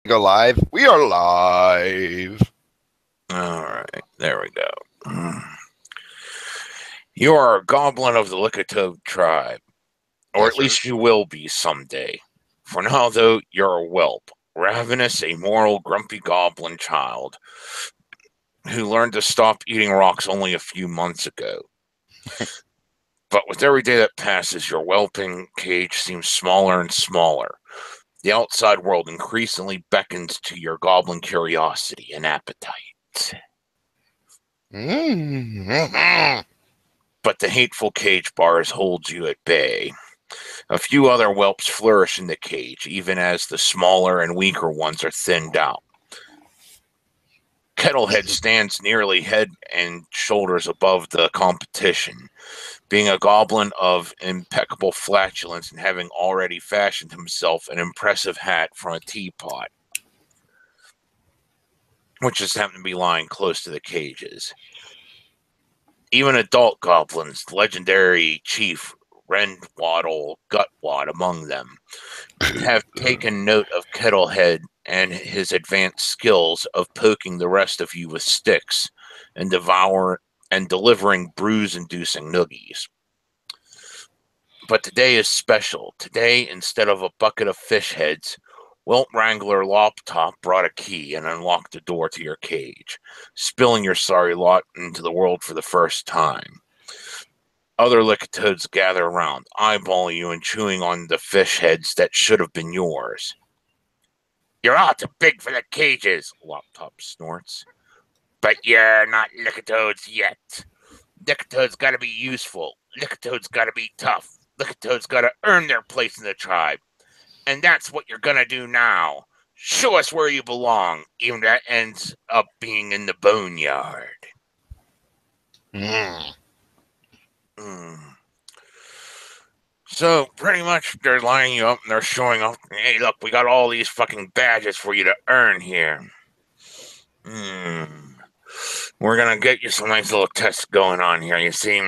Go live. We are live. All right, there we go. You are a goblin of the Licatoad tribe, or Yes, at sir. least you will be someday. For now, though, you're a whelp, ravenous, amoral, grumpy goblin child who learned to stop eating rocks only a few months ago. But with every day that passes, your whelping cage seems smaller and smaller. The outside world increasingly beckons to your goblin curiosity and appetite. Mm-hmm. But the hateful cage bars hold you at bay. A few other whelps flourish in the cage, even as the smaller and weaker ones are thinned out. Kettlehead stands nearly head and shoulders above the competition, being a goblin of impeccable flatulence and having already fashioned himself an impressive hat from a teapot, which just happened to be lying close to the cages. Even adult goblins, legendary chief Rendwaddle Gutwad among them, have taken note of Kettlehead and his advanced skills of poking the rest of you with sticks and delivering bruise-inducing noogies. But today is special. Today, instead of a bucket of fish heads, Whelp Wrangler Loptop brought a key and unlocked the door to your cage, spilling your sorry lot into the world for the first time. Other Licatoads gather around, eyeballing you and chewing on the fish heads that should have been yours. You're all too big for the cages, Loptop snorts. But you're not Licatoads yet. Licatoads gotta be useful. Licatoads gotta be tough. Licatoads gotta earn their place in the tribe. And that's what you're gonna do now. Show us where you belong, even if that ends up being in the boneyard. Mm. So, pretty much, they're lining you up and they're showing off. Hey, look, we got all these fucking badges for you to earn here. We're gonna get you some nice little tests going on here. You see,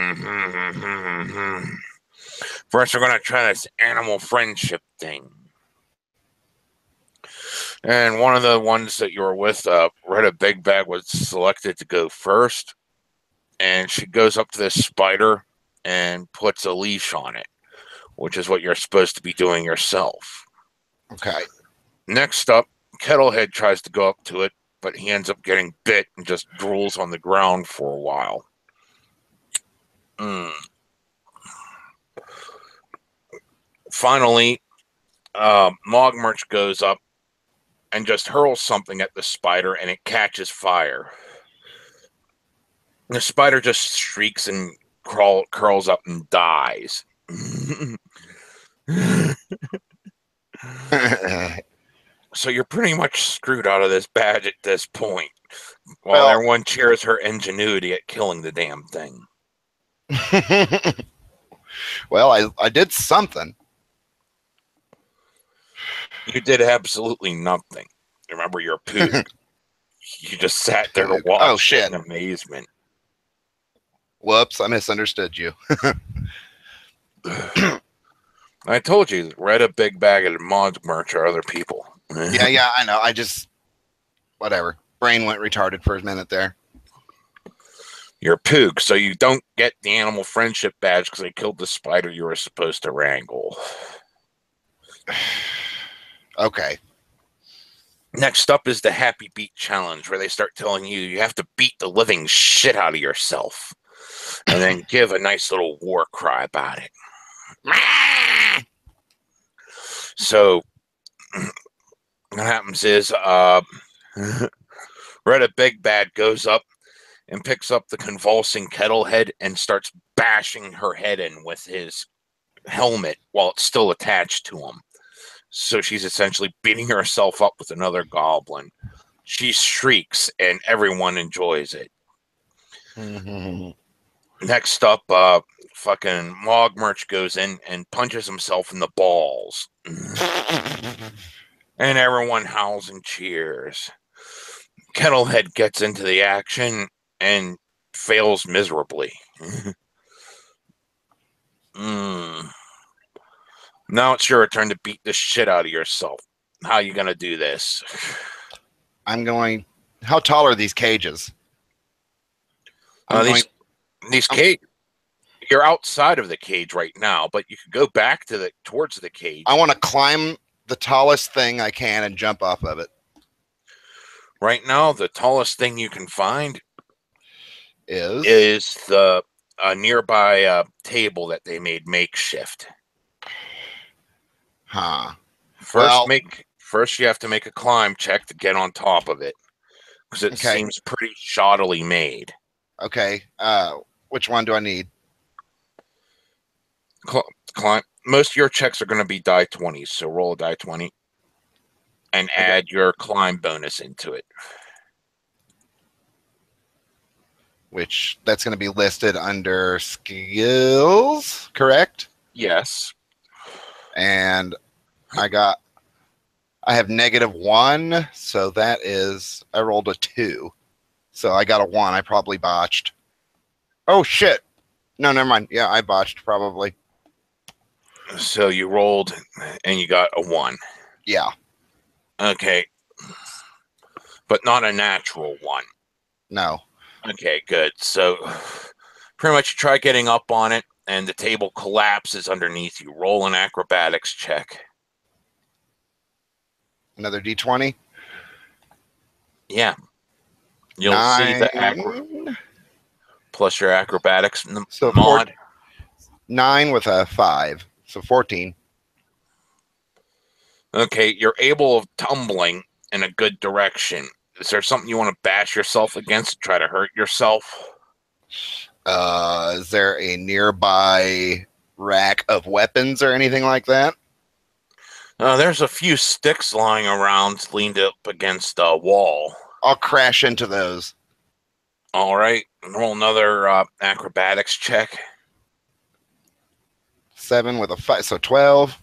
first we're gonna try this animal friendship thing. And one of the ones that you were with, Retta Big Bag, was selected to go first. And she goes up to this spider and puts a leash on it, which is what you're supposed to be doing yourself. Okay. Next up, Kettlehead tries to go up to it, but he ends up getting bit and just drools on the ground for a while. Finally, Mogmerch goes up and just hurls something at the spider, and it catches fire. The spider just shrieks and curls up and dies. So you're pretty much screwed out of this badge at this point, while everyone cheers her ingenuity at killing the damn thing. Well, I did something. You did absolutely nothing. Remember your poop. You just sat there to watch Oh, shit. in amazement. Whoops, I misunderstood you. I told you, Retta Big Bag and Mogmerch are other people. Yeah, I know. I just, whatever. Brain went retarded for a minute there. You're Poog, so you don't get the animal friendship badge because they killed the spider you were supposed to wrangle. Okay. Next up is the Happy Beat Challenge, where they start telling you you have to beat the living shit out of yourself. And then give a nice little war cry about it. So, what happens is, Retta Big Bad goes up and picks up the convulsing Kettlehead and starts bashing her head in with his helmet while it's still attached to him. So she's essentially beating herself up with another goblin. She shrieks, and everyone enjoys it. Next up, fucking Mogmerch goes in and punches himself in the balls. And everyone howls and cheers. Kettlehead gets into the action and fails miserably. Now it's your turn to beat the shit out of yourself. how you gonna do this? I'm going. How tall are these cages? I'm going. These cage. You're outside of the cage right now, but you can go back to towards the cage. I want to climb the tallest thing I can and jump off of it. Right now, the tallest thing you can find is the nearby table that they made makeshift. Huh. First you have to make a climb check to get on top of it, because it seems pretty shoddily made. Okay. Which one do I need? Climb. Most of your checks are going to be die 20s, so roll a die 20 and add your climb bonus into it. Which that's going to be listed under skills, correct? Yes. And I have -1, so that is, I rolled a 2. So I got a 1. I probably botched. Oh, shit. No, never mind. Yeah, I botched probably. So you rolled and you got a 1. Yeah. Okay. But not a natural 1. No. Okay, good. So pretty much you try getting up on it and the table collapses underneath you. Roll an acrobatics check. Another D20? Yeah. You'll 9. See the plus your acrobatics so mod. 9 with a 5. So 14. Okay, you're able of tumbling in a good direction. Is there something you want to bash yourself against to try to hurt yourself? Is there a nearby rack of weapons or anything like that? There's a few sticks lying around leaned up against a wall. I'll crash into those. All right. Roll another acrobatics check. 7 with a 5, so 12.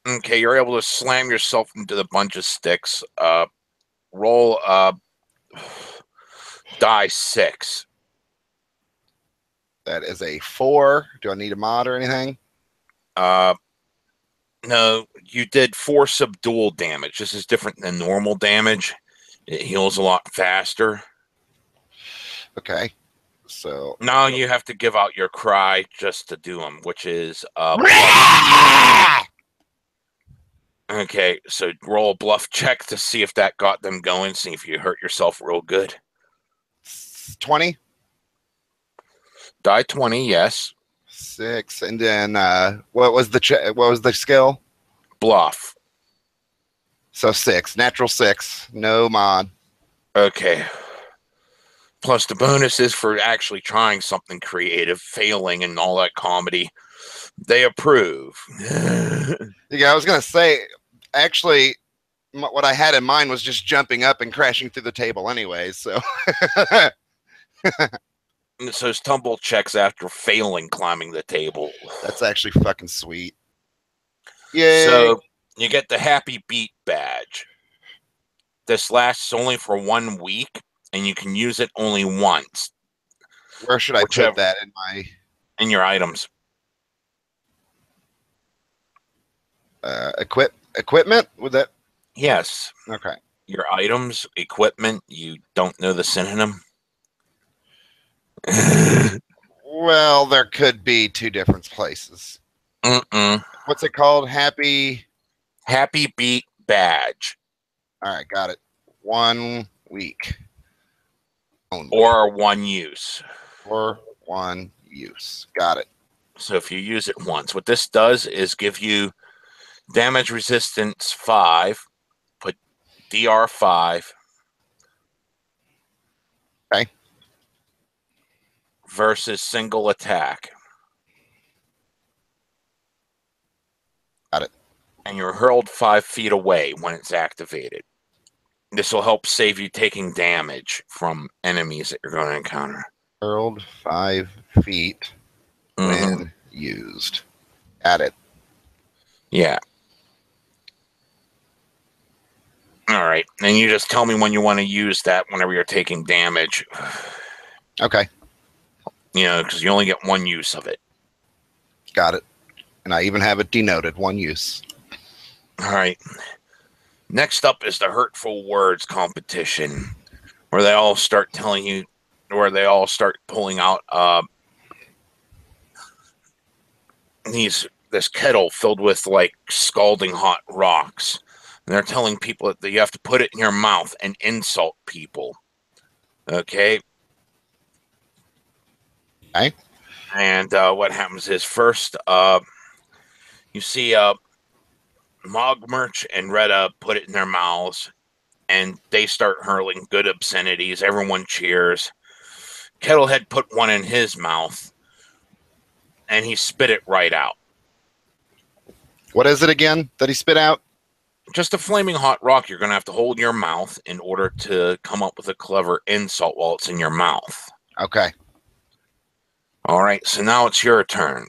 Okay, you're able to slam yourself into the bunch of sticks. Roll die 6. That is a 4. Do I need a mod or anything? No, you did 4 subdual damage. This is different than normal damage. It heals a lot faster. Okay. So now you have to give out your cry just to do them, which is okay, so roll a bluff check to see if that got them going, see if you hurt yourself real good. 20. Die 20, yes. 6, and then what was the skill? Bluff. So 6, natural 6, no mod. Okay. Plus the bonus is for actually trying something creative, failing, and all that comedy. They approve. Yeah, I was gonna say, actually, what I had in mind was just jumping up and crashing through the table, anyways. So. So it's tumble checks after failing climbing the table. That's actually fucking sweet. Yay. So you get the Happy Beat badge. This lasts only for 1 week, and you can use it only once. Where should I put that in your items? Equipment? Would that? Yes. Okay. Your items, equipment. You don't know the synonym? Well, there could be 2 different places. What's it called? Happy Beat badge. All right, got it. 1 week. Only. Or 1 use. Or 1 use. Got it. So if you use it once, what this does is give you damage resistance 5, put DR 5. Okay. Versus single attack. Got it. And you're hurled 5 feet away when it's activated. This will help save you taking damage from enemies that you're going to encounter. Hurled 5 feet when used. Got it. Yeah. All right. And you just tell me when you want to use that whenever you're taking damage. Okay. You know, because you only get 1 use of it. Got it. And I even have it denoted, 1 use. All right. Next up is the hurtful words competition, where they all start pulling out this kettle filled with like scalding hot rocks. And they're telling people that you have to put it in your mouth and insult people. Okay. Okay. And what happens is first, you see Mogmerch and Retta put it in their mouths, and they start hurling good obscenities. Everyone cheers. Kettlehead put one in his mouth, and he spit it right out. What is it again that he spit out? Just a flaming hot rock you're going to have to hold in your mouth in order to come up with a clever insult while it's in your mouth. Okay. All right, so now it's your turn.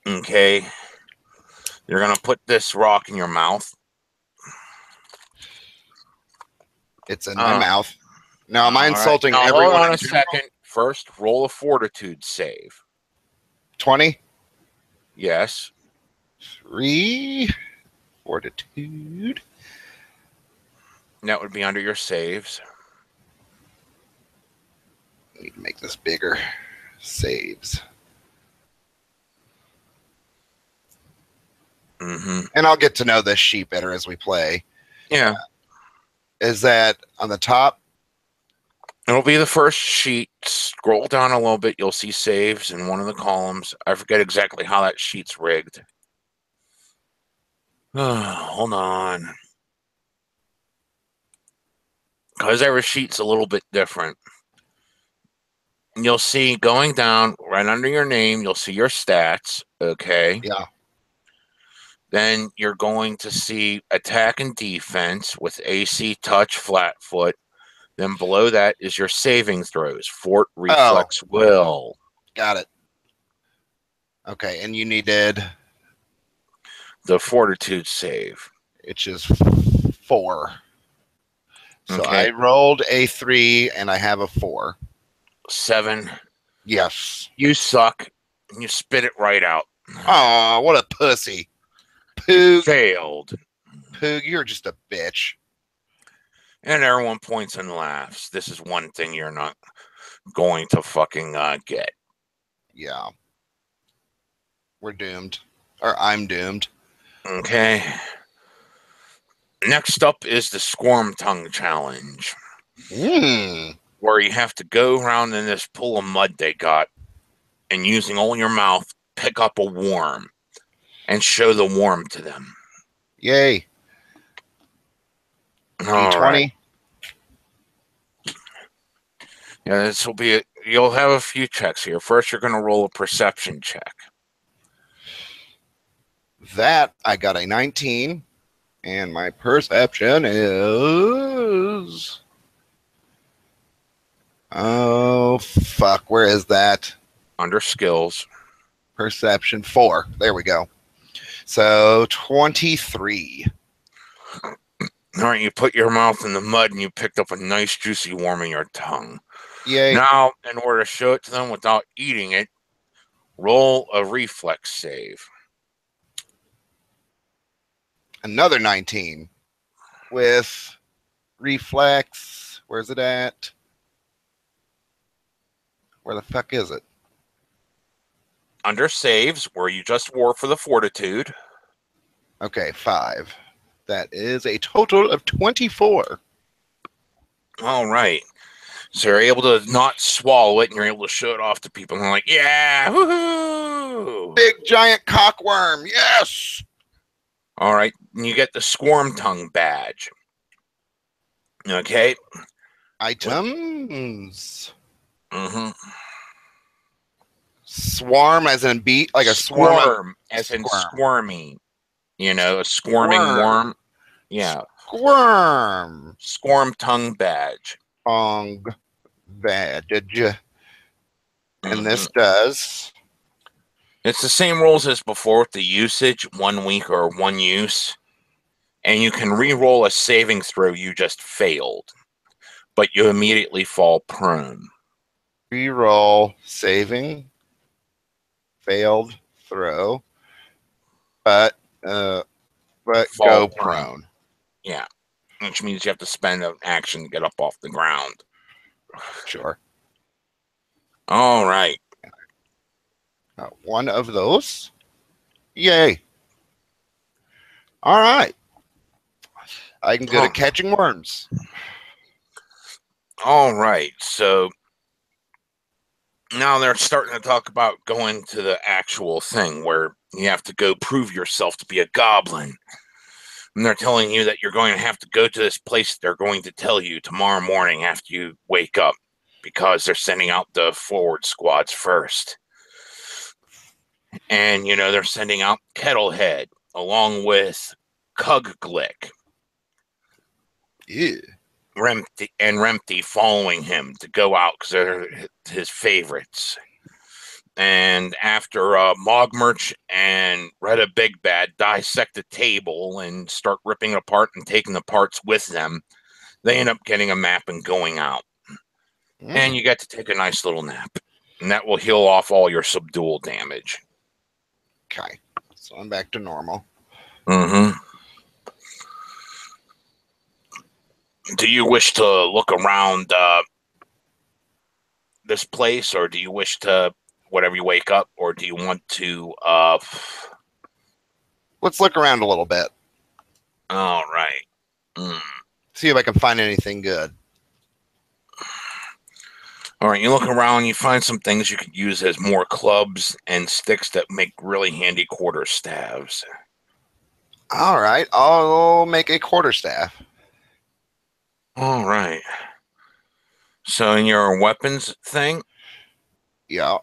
Okay. You're going to put this rock in your mouth. It's in my mouth. Now, am I insulting now, everyone? Hold on a second. First, roll a fortitude save. 20? Yes. 3. Fortitude. That would be under your saves. I need to make this bigger. Saves. Mm-hmm. And I'll get to know this sheet better as we play. Yeah. Is that on the top? It'll be the first sheet. Scroll down a little bit. You'll see saves in one of the columns. I forget exactly how that sheet's rigged. Hold on. Because every sheet's a little bit different. And you'll see going down right under your name, you'll see your stats. Okay. Yeah. Then you're going to see attack and defense with AC, touch, flat foot. Then below that is your saving throws. Fort, reflex, will. Got it. Okay, and you needed the fortitude save. Which is 4. So Okay. I rolled a 3 and I have a 4. 7. Yes. You suck. And you spit it right out. Oh, what a pussy. Poog. Failed. Poog, you're just a bitch. And everyone points and laughs. This is one thing you're not going to fucking get. Yeah. We're doomed. Or I'm doomed. Okay. Next up is the Squirm Tongue Challenge. Where you have to go around in this pool of mud they got and using all your mouth, pick up a worm and show the worm to them. Yay. D20. Right. Yeah, this will be it. You'll have a few checks here. First, you're going to roll a perception check. That I got a 19, and my perception is... Oh, fuck. Where is that? Under skills. Perception 4. There we go. So 23. All right, you put your mouth in the mud and you picked up a nice juicy worm in your tongue. Yay. Now, in order to show it to them without eating it, roll a reflex save. Another 19 with reflex. Where's it at? Where the fuck is it? Under saves, where you just wore for the fortitude. Okay, 5. That is a total of 24. All right. So you're able to not swallow it, and you're able to show it off to people. And they're like, yeah, woohoo! Big giant cockworm, yes! All right. And you get the Squirm Tongue badge. Okay. Items. Mm-hmm. Swarm as in bee, like a swarm. As in squirmy. You know, a squirming worm. Yeah. Squirm. Squirm Tongue badge. Tongue badge. And this does. It's the same rules as before with the usage, 1 week or 1 use. And you can re-roll a saving throw you just failed. But you immediately fall prone. Re-roll saving. Failed throw. But but fall go prone. Yeah, which means you have to spend an action to get up off the ground. Sure. All right. One of those. Yay. All right. I can go to catching worms. All right. So now they're starting to talk about going to the actual thing where you have to go prove yourself to be a goblin. And they're telling you that you're going to have to go to this place they're going to tell you tomorrow morning after you wake up, because they're sending out the forward squads first. And, they're sending out Kettlehead along with Cugglick. Yeah. Rempty following him to go out because they're his favorites. And after Mogmerch and Retta Big Bad dissect the table and start ripping it apart and taking the parts with them, they end up getting a map and going out. And you get to take a nice little nap. And that will heal off all your subdual damage. Okay. So I'm back to normal. Mm-hmm. Do you wish to look around this place, or do you wish to, whatever you wake up, or do you want to... Let's look around a little bit. All right. See if I can find anything good. All right, you look around, you find some things you could use as more clubs and sticks that make really handy quarterstaffs. All right, I'll make a quarterstaff. All right. So in your weapons thing, Yeah.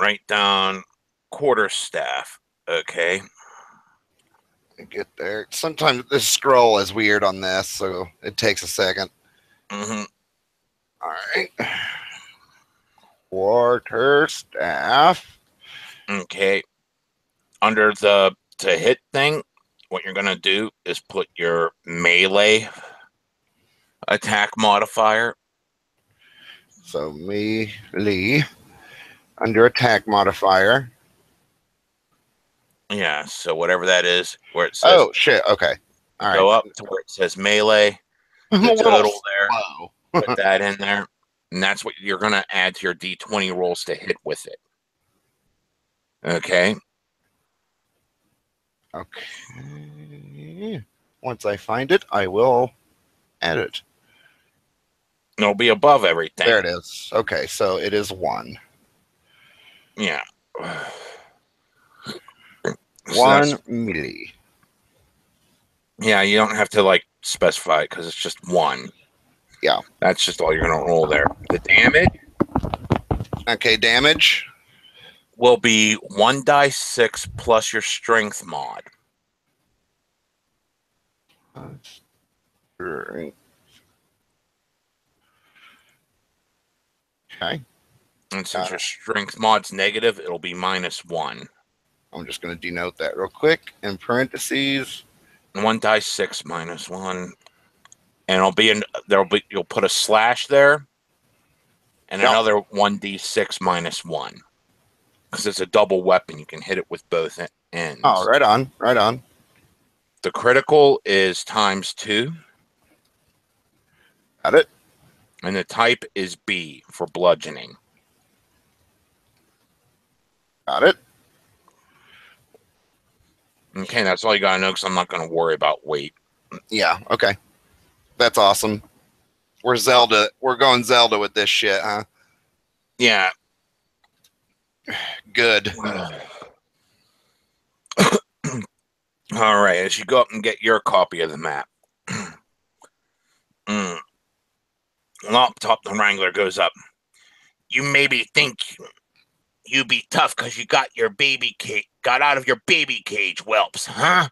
write down quarterstaff. Okay. Get there. Sometimes the scroll is weird on this, so it takes a second. Mm-hmm. All right. Quarterstaff. Okay. Under the to hit thing, what you're going to do is put your melee attack modifier. So melee under attack modifier. Yeah, so whatever that is, where it says... Oh, shit. Okay. All right. Go up to where it says melee. The total there. Put that in there. And that's what you're going to add to your D20 rolls to hit with it. Okay? Okay. Once I find it, I will add it. It'll be above everything. There it is. Okay, so it is 1. Yeah. 1 melee. Yeah, you don't have to specify it because it's just 1. Yeah. That's just all you're going to roll there. The damage. Okay, damage will be 1d6 plus your strength mod. Okay. And since your strength mod's negative, it'll be -1. I'm just going to denote that real quick in parentheses. 1d6 -1, and you'll put a slash there, and another 1d6 -1, because it's a double weapon. You can hit it with both ends. Oh, right on, right on. The critical is ×2. Got it. And the type is B for bludgeoning. Got it. Okay, that's all you gotta know, because I'm not gonna worry about weight. Yeah, okay. That's awesome. We're Zelda. We're going Zelda with this shit, huh? Yeah. Good. All right, as you go up and get your copy of the map. Up top, the Wrangler goes up. You maybe think you be tough because you got out of your baby cage, whelps, huh?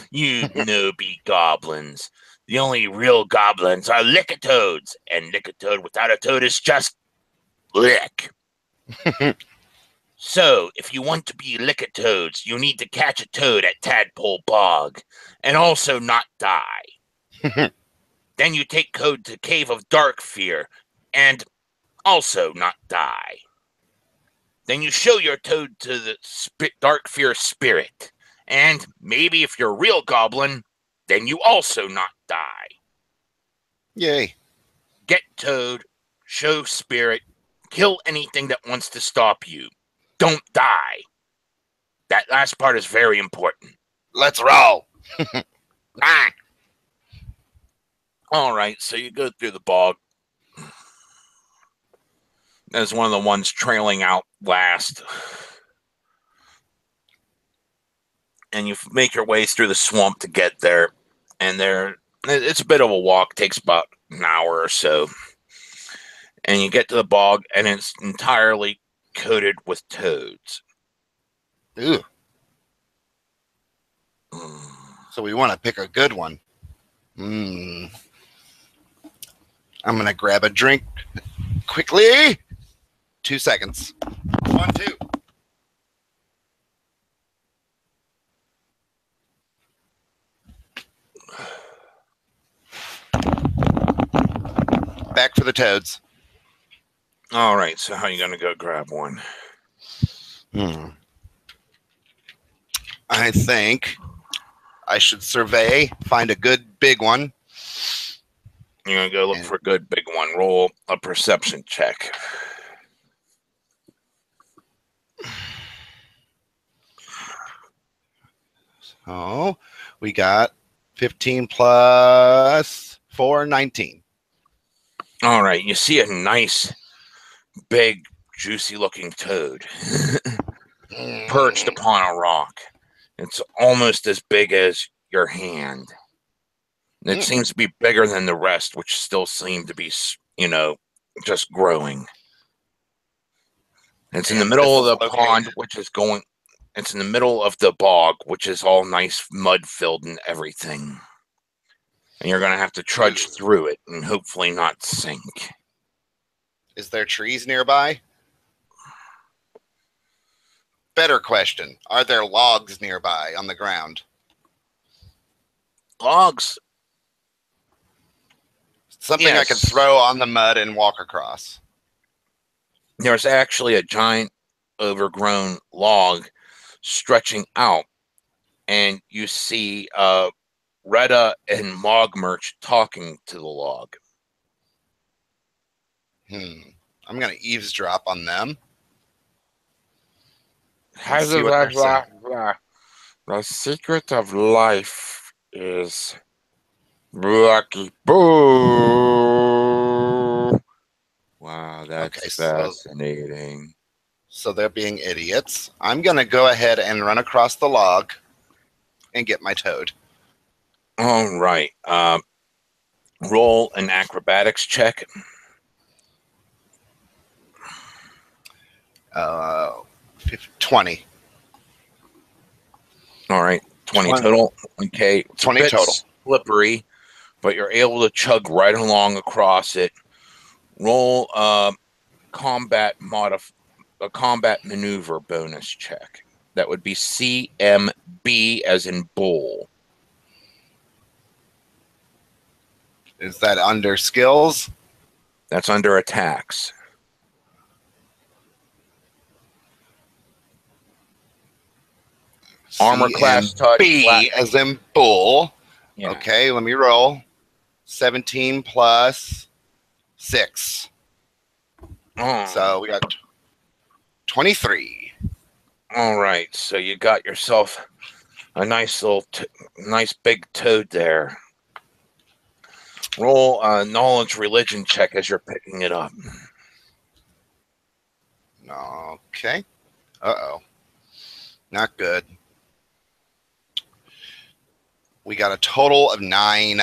You be goblins. The only real goblins are lickatoads, and lickatoad without a toad is just lick. So, if you want to be lickatoads, you need to catch a toad at Tadpole Bog, and also not die. Then you take code to Cave of Dark Fear, and also not die. then you show your toad to the dark fear spirit. And maybe if you're a real goblin, then you also not die. Yay. Get toad, show spirit, kill anything that wants to stop you. Don't die. That last part is very important. Let's roll. Ah. All right, so you go through the bog. There's one of the ones trailing out last. And you make your way through the swamp to get there. And it's a bit of a walk, takes about an hour or so. And you get to the bog, and it's entirely coated with toads. Ooh. So we want to pick a good one. I'm going to grab a drink quickly. 2 seconds. 1, 2. Back for the toads. All right, so how are you going to go grab one? I think I should survey, find a good big one. You're going to go look for a good big one. Roll a perception check. So we got 15 plus 4, 19. All right, you see a nice, big, juicy-looking toad perched upon a rock. It's almost as big as your hand. It seems to be bigger than the rest, which still seem to be, just growing. It's in the middle of the pond, which is going... It's in the middle of the bog, which is all nice mud-filled and everything. And you're going to have to trudge through it and hopefully not sink. Is there trees nearby? Better question. Are there logs nearby on the ground? Logs? Something I can throw on the mud and walk across. There's actually a giant overgrown log stretching out. And you see Retta and Mogmerch talking to the log. I'm going to eavesdrop on them. The secret of life is lucky. Boo! Wow, that's fascinating. So they're being idiots. I'm going to go ahead and run across the log and get my toad. All right. Roll an acrobatics check. 20. All right. 20 total. Okay. It's 20 total. Slippery, but you're able to chug right along across it. Roll a combat maneuver bonus check. That would be CMB as in bull. Is that under skills? That's under attacks. Armor class touch. B as in bull. Yeah. Okay, let me roll. 17 plus 6. So we got 23. All right, so you got yourself a nice little, nice big toad there. Roll a knowledge religion check as you're picking it up. Okay. Uh-oh. Not good. We got a total of 9.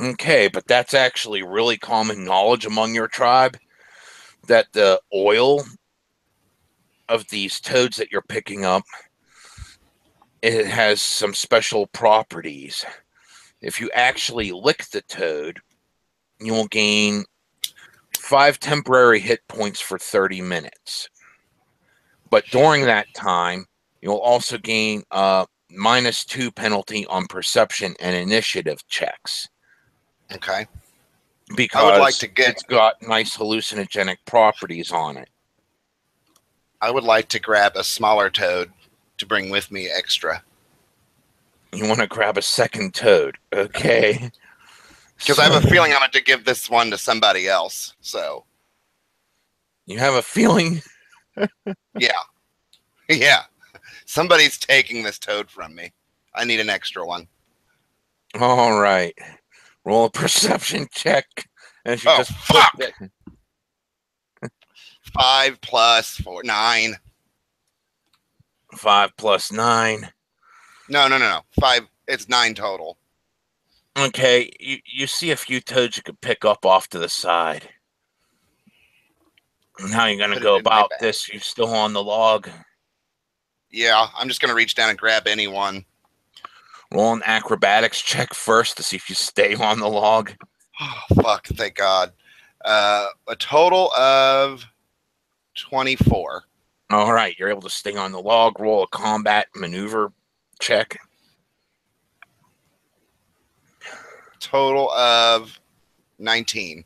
Okay, but that's actually really common knowledge among your tribe, that the oil of these toads that you're picking up, it has some special properties. If you actually lick the toad, you will gain 5 temporary hit points for 30 minutes. But during that time, you'll also gain -2 penalty on perception and initiative checks. Okay. Because it's got nice hallucinogenic properties on it. I would like to grab a smaller toad to bring with me extra. You want to grab a second toad. Okay. Because I have a feeling I'm going to give this one to somebody else. So. You have a feeling? Yeah. Yeah. Somebody's taking this toad from me. I need an extra one. All right. Roll a perception check. As you Oh, just fuck! 5 plus 4, 9. 5 plus 9. No. 5. It's 9 total. Okay, you see a few toads you could pick up off to the side. And how are you going to go about this? You still on the log? Yeah, I'm just going to reach down and grab anyone. Roll an acrobatics check first to see if you stay on the log. Oh, fuck, thank God. A total of 24. All right, you're able to stay on the log. Roll a combat maneuver check. Total of 19.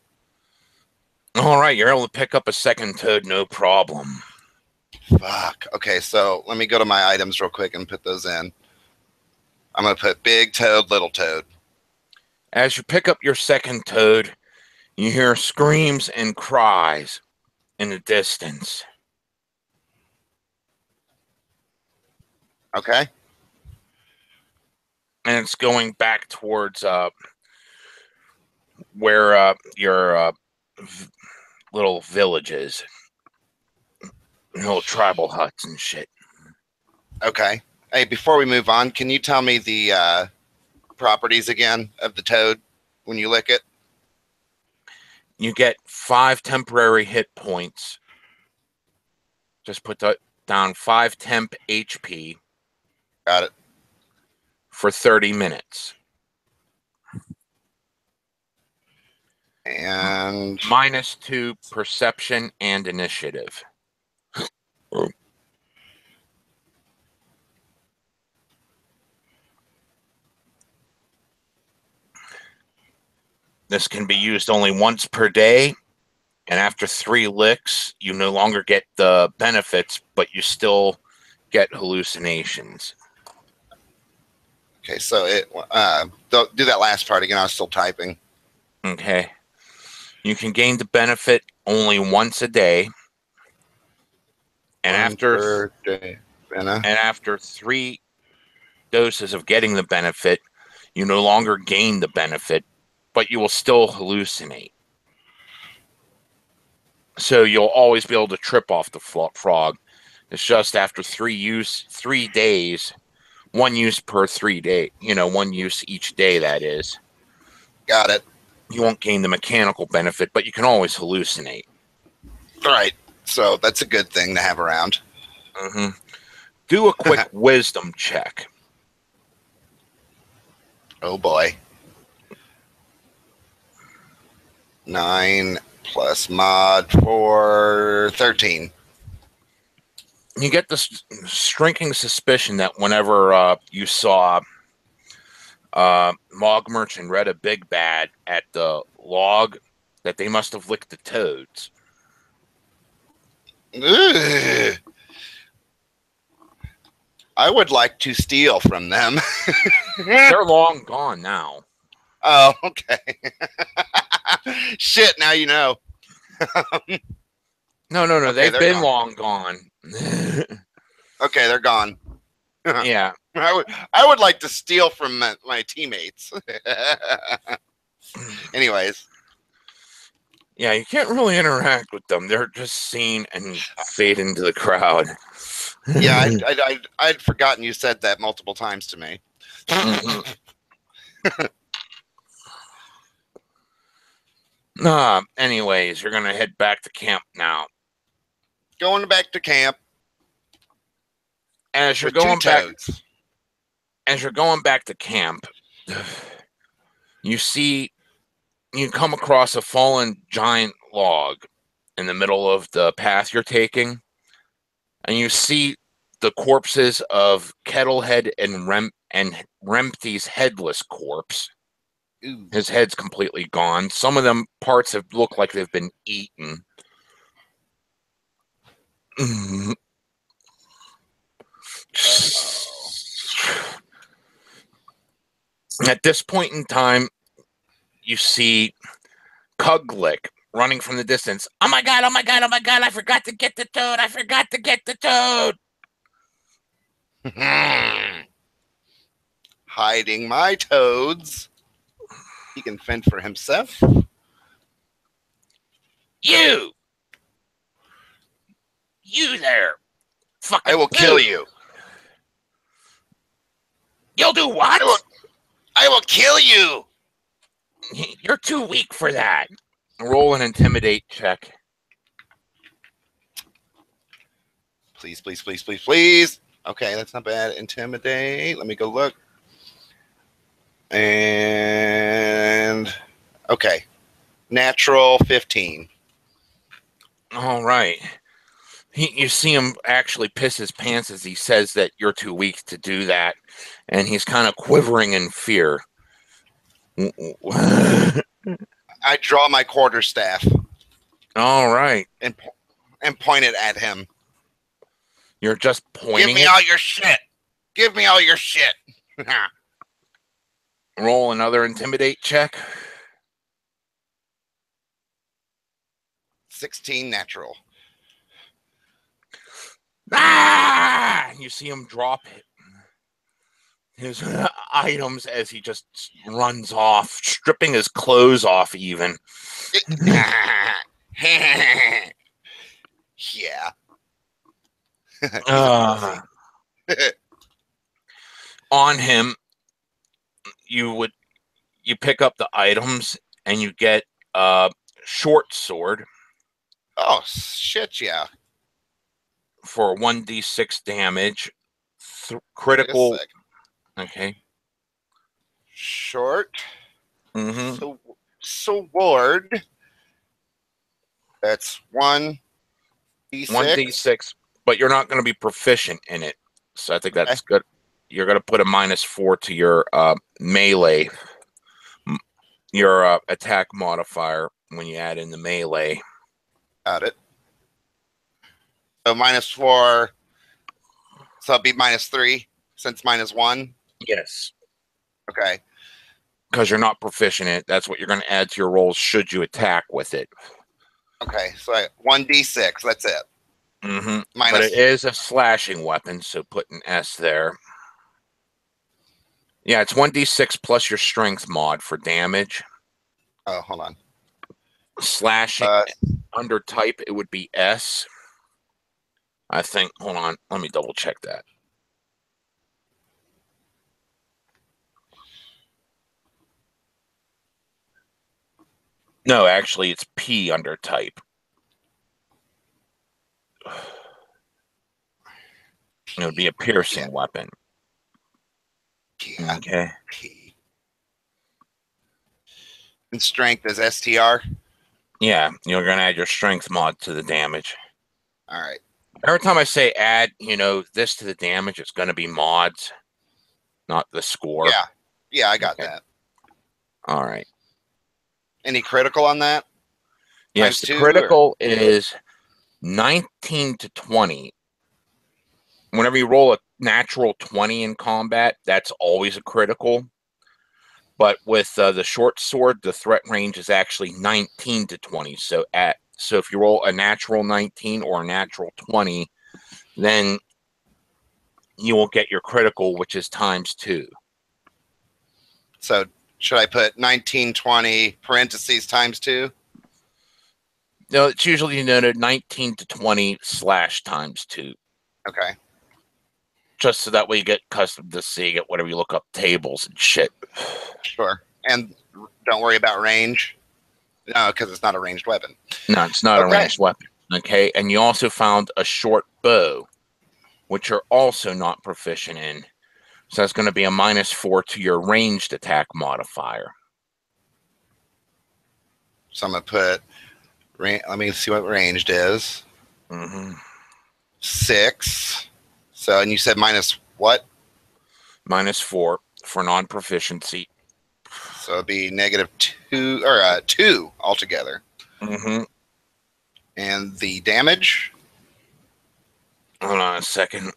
All right, you're able to pick up a second toad, no problem. Fuck. Okay, so let me go to my items real quick and put those in. I'm going to put big toad, little toad. As you pick up your second toad, you hear screams and cries in the distance. Okay. And it's going back towards where your little villages, little tribal huts and shit. Okay. Hey, before we move on, can you tell me the properties again of the toad when you lick it? You get 5 temporary hit points. Just put down 5 temp HP. Got it. For 30 minutes. And -2 perception and initiative. This can be used only once per day, and after 3 licks, you no longer get the benefits, but you still get hallucinations. Okay, so it do that last part again. I was still typing. Okay. You can gain the benefit only once a day. And after 3 doses of getting the benefit, you no longer gain the benefit, but you will still hallucinate. So you'll always be able to trip off the frog. It's just after 3 days, 1 use per 3 day, 1 use each day, that is. Got it. You won't gain the mechanical benefit, but you can always hallucinate. All right. So that's a good thing to have around. Mm-hmm. Do a quick wisdom check. Oh boy. 9 plus mod for 13. You get this shrinking suspicion that whenever you saw Mogmerch and Retta Big Bad at the log, that they must have licked the toads. Ugh. I would like to steal from them. They're long gone now. Oh, okay. Shit, now you know. No. Okay, they've been long gone. Okay, they're gone. Yeah. I would like to steal from my teammates. Anyways. Yeah, you can't really interact with them. They're just seen and fade into the crowd. Yeah, I'd forgotten you said that multiple times to me. Anyways, you're gonna head back to camp now. Going back to camp. As you're going back to camp, you come across a fallen giant log in the middle of the path you're taking, and you see the corpses of Kettlehead and Rempty's headless corpse. Ooh. His head's completely gone. Some of them parts have looked like they've been eaten. At this point in time, you see Cuglick running from the distance. Oh my god, oh my god, oh my god, I forgot to get the toad. I forgot to get the toad. Hiding my toads. He can fend for himself. You there. Fucking I will kill you. You'll do what? I will kill you. You're too weak for that. Roll an intimidate check. Please, please, please, please, please. Okay, that's not bad. Intimidate. Let me go look. And okay. Natural 15. All right. You see him actually piss his pants as he says that you're too weak to do that. And he's kind of quivering in fear. I draw my quarterstaff. All right. And point it at him. You're just pointing. Give me all your shit. Give me all your shit. Roll another intimidate check. 16 natural. Ah! You see him drop his items as he just runs off, stripping his clothes off even. Yeah. On him, you pick up the items and you get a short sword. Oh shit! Yeah. For 1d6 damage, critical. Okay. Short. Mm-hmm. Sword. That's 1d6. 1d6, but you're not going to be proficient in it, so I think that's good. You're going to put a -4 to your melee, your attack modifier when you add in the melee. Got it. So -4. So it'll be -3 since -1. Yes. Okay. Because you're not proficient in it, that's what you're going to add to your rolls should you attack with it. Okay, so 1d6. That's it. Mm-hmm. But it is a slashing weapon, so put an S there. Yeah, it's 1d6 plus your strength mod for damage. Oh, hold on. Slashing under type, it would be S. I think. Hold on, let me double check that. No, actually, it's P under type. It would be a piercing weapon. Yeah. Okay. P. And strength is STR? Yeah, you're going to add your strength mod to the damage. All right. Every time I say add, this to the damage, it's going to be mods, not the score. Yeah. Yeah, I got that. All right. Any critical on that? Yes, the critical is 19 to 20. Whenever you roll a natural 20 in combat, that's always a critical. But with the short sword, the threat range is actually 19 to 20. So if you roll a natural 19 or a natural 20, then you will get your critical, which is ×2. So should I put 1920 parentheses ×2? No, it's usually noted 19 to 20 /×2. Okay. Just so that way you get accustomed to seeing it whenever you look up tables and shit. Sure. And don't worry about range. No, because it's not a ranged weapon. No, it's not a ranged weapon. Okay. And you also found a short bow, which you're also not proficient in. So that's going to be a -4 to your ranged attack modifier. So I'm going to put, let me see what ranged is. 6. So, and you said minus what? -4 for non-proficiency. So it'd be -2 or 2 altogether. And the damage? Hold on a second.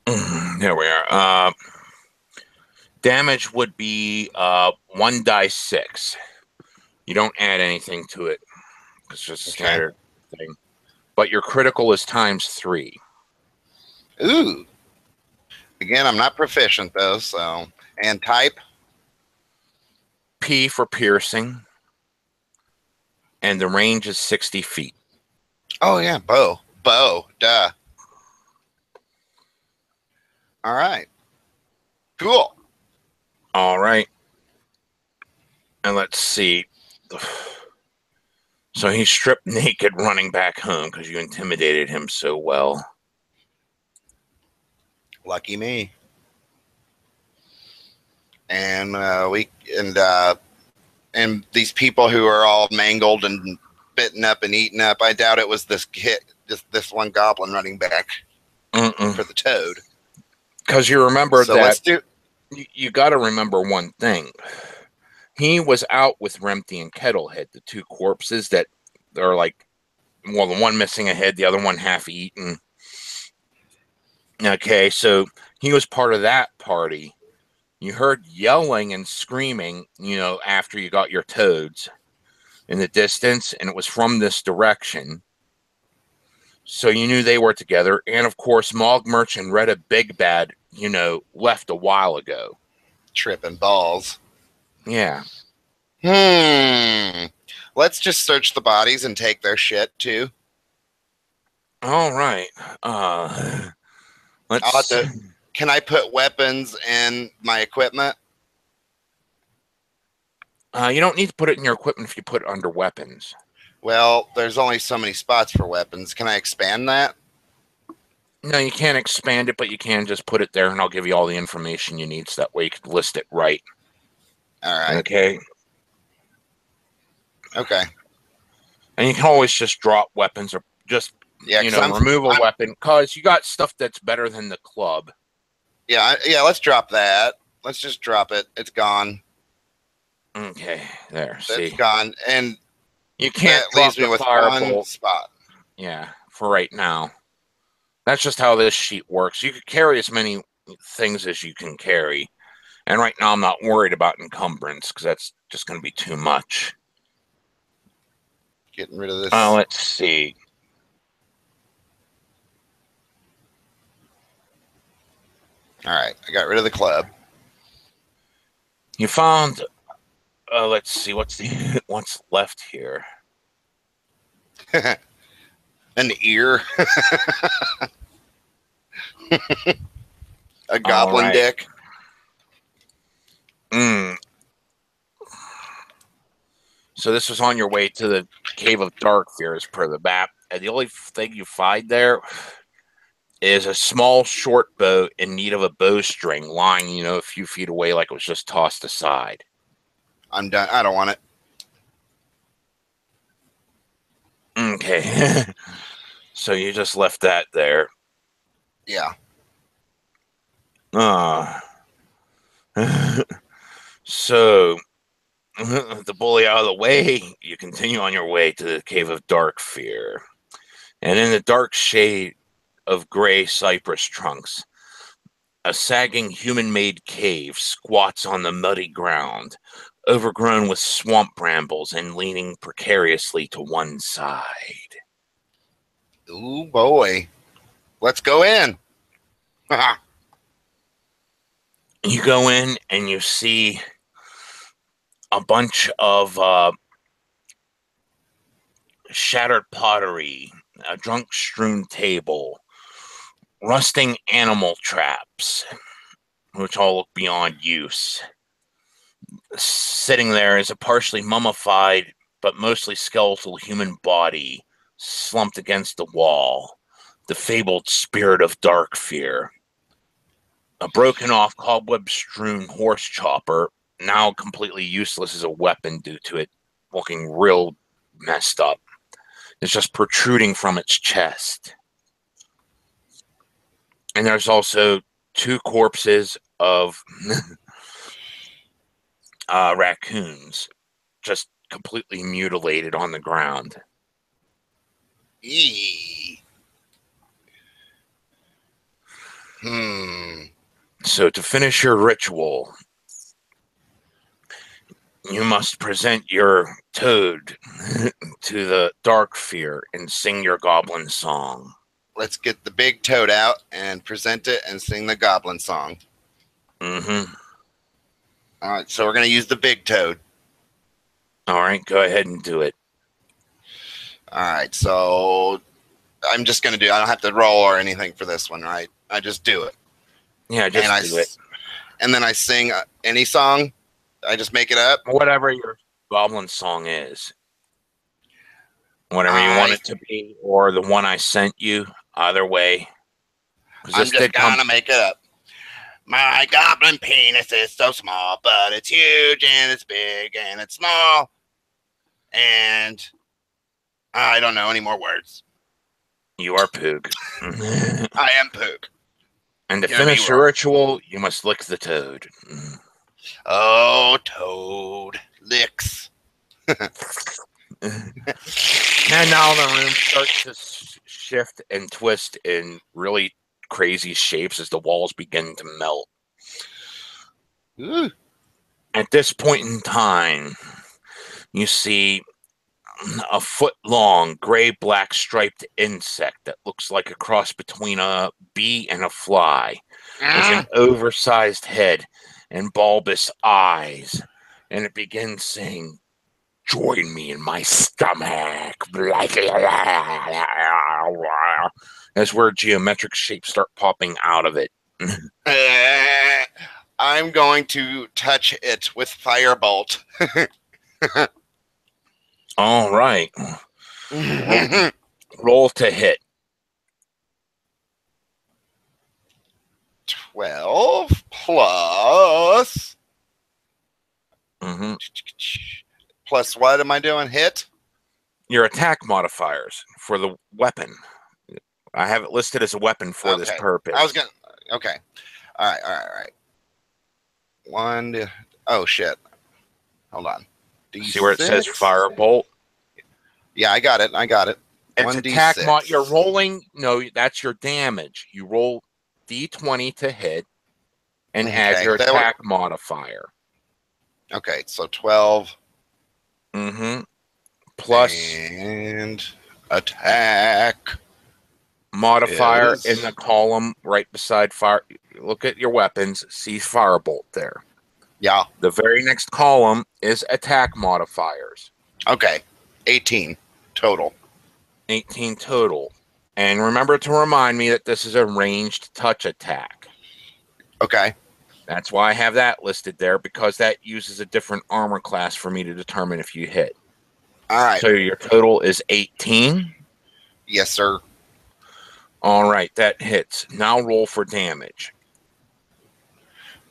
There we are. Damage would be 1d6. You don't add anything to it. It's just a standard thing. But your critical is ×3. Ooh. Again, I'm not proficient though, so. And type? P for piercing. And the range is 60 feet. Oh, yeah, bow. Bow, duh. All right. Cool. All right. And let's see. So he's stripped naked running back home because you intimidated him so well. Lucky me. And and these people who are all mangled and bitten up and eaten up, I doubt it was this one goblin running back for the toad. Because you remember so that let's do. You got to remember one thing. He was out with Rempty and Kettlehead, the two corpses that are like, well, the one missing a head, the other one half eaten. Okay, so he was part of that party. You heard yelling and screaming, after you got your toads in the distance, and it was from this direction. So you knew they were together. And of course, Mogmerch and Retta Big Bad, left a while ago. Tripping balls. Yeah. Let's just search the bodies and take their shit too. All right. Can I put weapons in my equipment? You don't need to put it in your equipment if you put it under weapons. Well, there's only so many spots for weapons. Can I expand that? No, you can't expand it, but you can just put it there, and I'll give you all the information you need, so that way you can list it right. All right. Okay. Okay. And you can always just drop weapons or just, remove a weapon, because you got stuff that's better than the club. Yeah, let's drop that. Let's just drop it. It's gone. Okay, there, It's see. gone. And you can't drop the firebolt spot. Yeah, for right now. That's just how this sheet works. You could carry as many things as you can carry. And right now I'm not worried about encumbrance, because that's just going to be too much. Getting rid of this. Let's see. All right, I got rid of the club. You found, let's see, what's left here? An ear. A goblin dick. So this was on your way to the Cave of Dark Fear as per the map. And the only thing you find there is a small short bow in need of a bowstring lying, a few feet away like it was just tossed aside. I'm done. I don't want it. Okay. So you just left that there. Yeah. So the bully out of the way, you continue on your way to the Cave of Dark Fear. And in the dark shade of gray cypress trunks, a sagging human-made cave squats on the muddy ground, overgrown with swamp brambles and leaning precariously to one side. Ooh, boy. Let's go in. You go in and you see a bunch of shattered pottery, a drunk-strewn table, rusting animal traps, which all look beyond use. Sitting there is a partially mummified but mostly skeletal human body slumped against the wall, the fabled spirit of Dark Fear. A broken-off, cobweb-strewn horse chopper, now completely useless as a weapon due to it looking real messed up, is just protruding from its chest. And there's also two corpses of raccoons, just completely mutilated on the ground. Eee. So to finish your ritual, you must present your toad to the dark fear and sing your goblin song. Let's get the big toad out and present it and sing the goblin song. Mm-hmm. All right, so we're going to use the big toad. All right, go ahead and do it. All right, so I'm just going to do, I don't have to roll or anything for this one, right? I just do it. Yeah, just do it. And then I sing any song. I just make it up. Whatever your goblin song is. Whatever you want it to be, or the one I sent you. Either way. I'm just going to make it up. My goblin penis is so small, but it's huge and it's big and it's small. And I don't know any more words. You are Poog. I am Poog. And to finish your ritual, you must lick the toad. Oh, toad licks. And now the room starts to shift and twist in really crazy shapes as the walls begin to melt. Ooh. At this point in time, you see a foot-long, gray-black striped insect that looks like a cross between a bee and a fly, with an oversized head and bulbous eyes. And it begins saying, "Join me in my stomach." That's where geometric shapes start popping out of it. I'm going to touch it with Firebolt. All right. Roll to hit. 12 plus. Plus what am I doing? Hit? Your attack modifiers for the weapon. I have it listed as a weapon for this purpose. I was going to. Okay. All right. Oh, shit. Hold on. D6? See where it says Firebolt? Yeah, I got it. It's attack mod. You're rolling. No, that's your damage. You roll D20 to hit and add your attack modifier. Okay, so 12. Plus. And attack. Modifier in the column right beside fire. Look at your weapons. See Firebolt there. Yeah. The very next column is attack modifiers. Okay. 18 total. 18 total. And remember to remind me that this is a ranged touch attack. Okay. That's why I have that listed there, because that uses a different armor class for me to determine if you hit. All right. So your total is 18? Yes, sir. All right, that hits. Now roll for damage.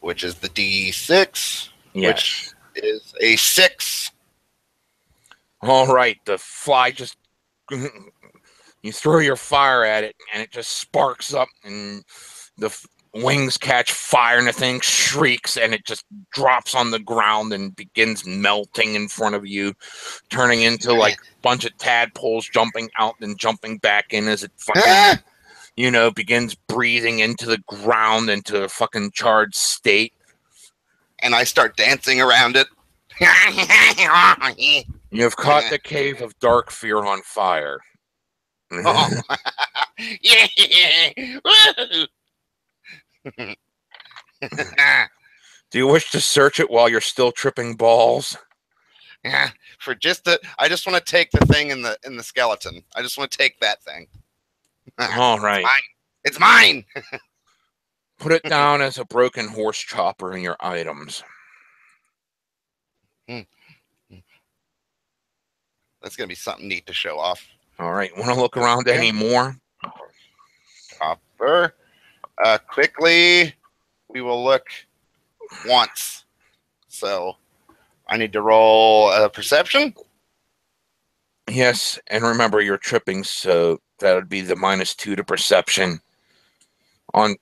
Which is the D6. Yes. Which is a 6. All right, the fly just... You throw your fire at it, and it just sparks up, and the wings catch fire, and the thing shrieks, and it just drops on the ground and begins melting in front of you, turning into like a bunch of tadpoles jumping out and jumping back in as it fucking, begins breathing into the ground into a fucking charged state. And I start dancing around it. You have caught the cave of dark fear on fire. Oh. Do you wish to search it while you're still tripping balls? Yeah, I just want to take the thing in the skeleton. I just want to take that thing. All right. It's mine. Put it down as a broken horse chopper in your items. That's going to be something neat to show off. All right. Want to look around any more? Chopper. Quickly, we will look once. So I need to roll a perception. Yes, and remember you're tripping, so that would be the -2 to perception.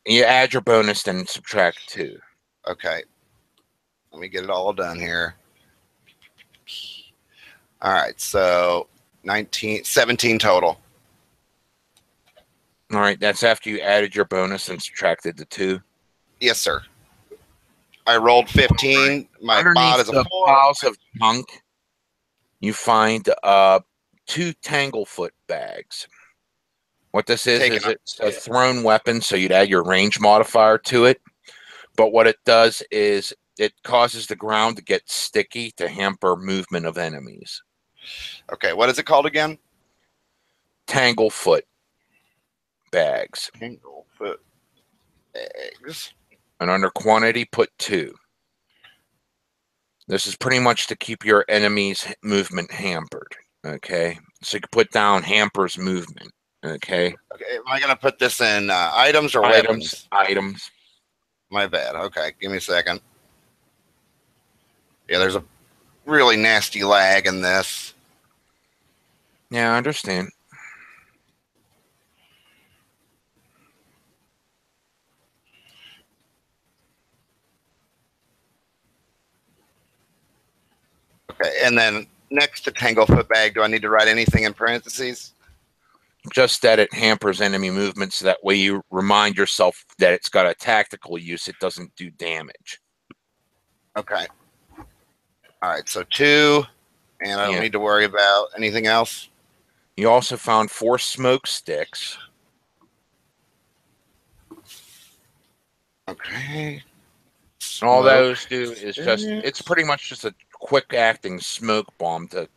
You add your bonus, then subtract 2. Okay. Let me get it all done here. All right, so 17 total. All right, that's after you added your bonus and subtracted the 2. Yes, sir. I rolled 15. My mod Underneath is a the 4. piles of junk, you find 2 Tanglefoot bags. What this is Taking up. it's a thrown weapon, so you'd add your range modifier to it. But what it does is it causes the ground to get sticky to hamper movement of enemies. Okay, what is it called again? Tanglefoot bags. Tanglefoot eggs. And under quantity, put 2. This is pretty much to keep your enemy's movement hampered. Okay, so you can put down hampers movement. Okay. Okay, am I going to put this in items or weapons? Items. My bad. Okay, give me a second. Yeah, there's a really nasty lag in this. Yeah, I understand. Okay, and then next to Tanglefoot bag, do I need to write anything in parentheses? Just that it hampers enemy movement, so that way you remind yourself that it's got a tactical use. It doesn't do damage. Okay. All right, so 2, and I don't need to worry about anything else. You also found 4 smoke sticks. Okay. And all those do is it's pretty much just a quick acting smoke bomb to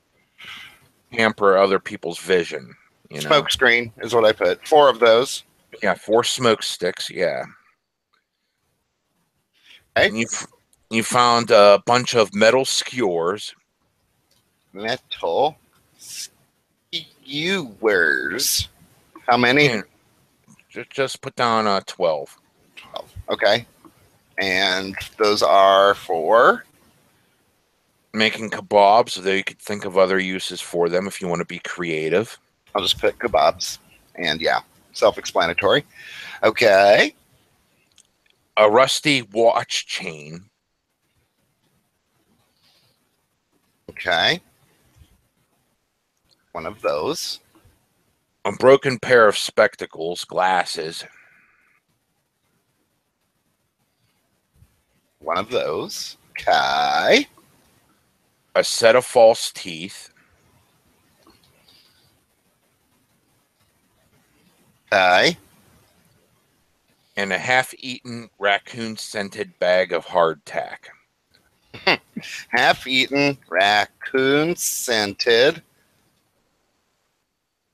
hamper other people's vision. Smoke screen is what I put. 4 of those. Yeah, 4 smoke sticks. Yeah. Okay. And you found a bunch of metal skewers. Metal skewers. How many? Yeah. Just put down 12. 12. Okay. And those are for making kebabs, though you could think of other uses for them if you want to be creative. I'll just put kebabs. And yeah, self-explanatory. Okay. A rusty watch chain. Okay. One of those. A broken pair of spectacles, glasses. One of those. Okay. A set of false teeth. Okay. And a half-eaten raccoon-scented bag of hardtack. Half-eaten raccoon-scented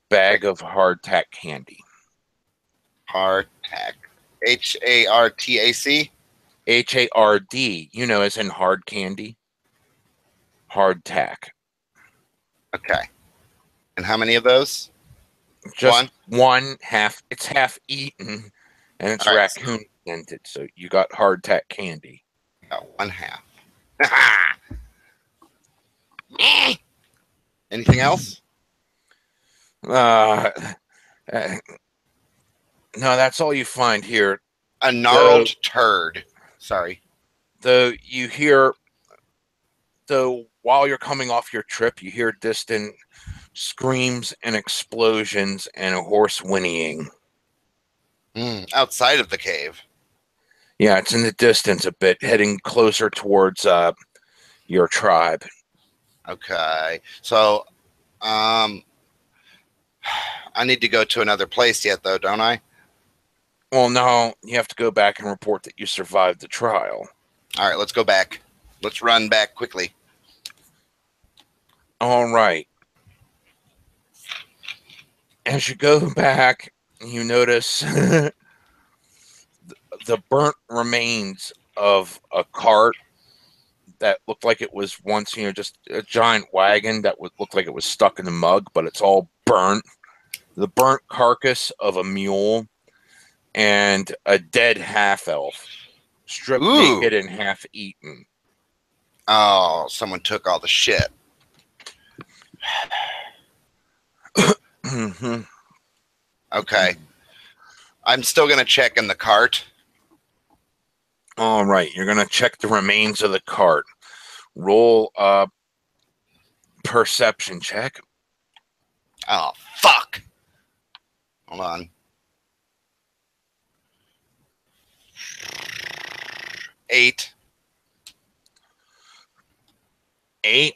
bag of hardtack candy. Hardtack. H-A-R-T-A-C? H-A-R-D, as in hard candy. Hardtack. Okay. And how many of those? Just one half. It's half eaten, and it's raccoon scented. So you got hardtack candy. Got 1/2. Anything else? No, that's all you find here. A gnarled turd. Sorry. Though while you're coming off your trip, you hear distant screams and explosions and a horse whinnying. Outside of the cave. Yeah, it's in the distance a bit, heading closer towards your tribe. Okay. So, I need to go to another place yet, though, don't I? Well, no, you have to go back and report that you survived the trial. All right, let's go back. Let's run back quickly. All right. As you go back, you notice the burnt remains of a cart that looked like it was once, just a giant wagon that would look like it was stuck in the mud, but it's all burnt. The burnt carcass of a mule and a dead half-elf, stripped naked and half-eaten. Oh, someone took all the shit. Okay. I'm still going to check in the cart. All right. You're going to check the remains of the cart. Roll a perception check. Oh, fuck. Hold on. 8. 8.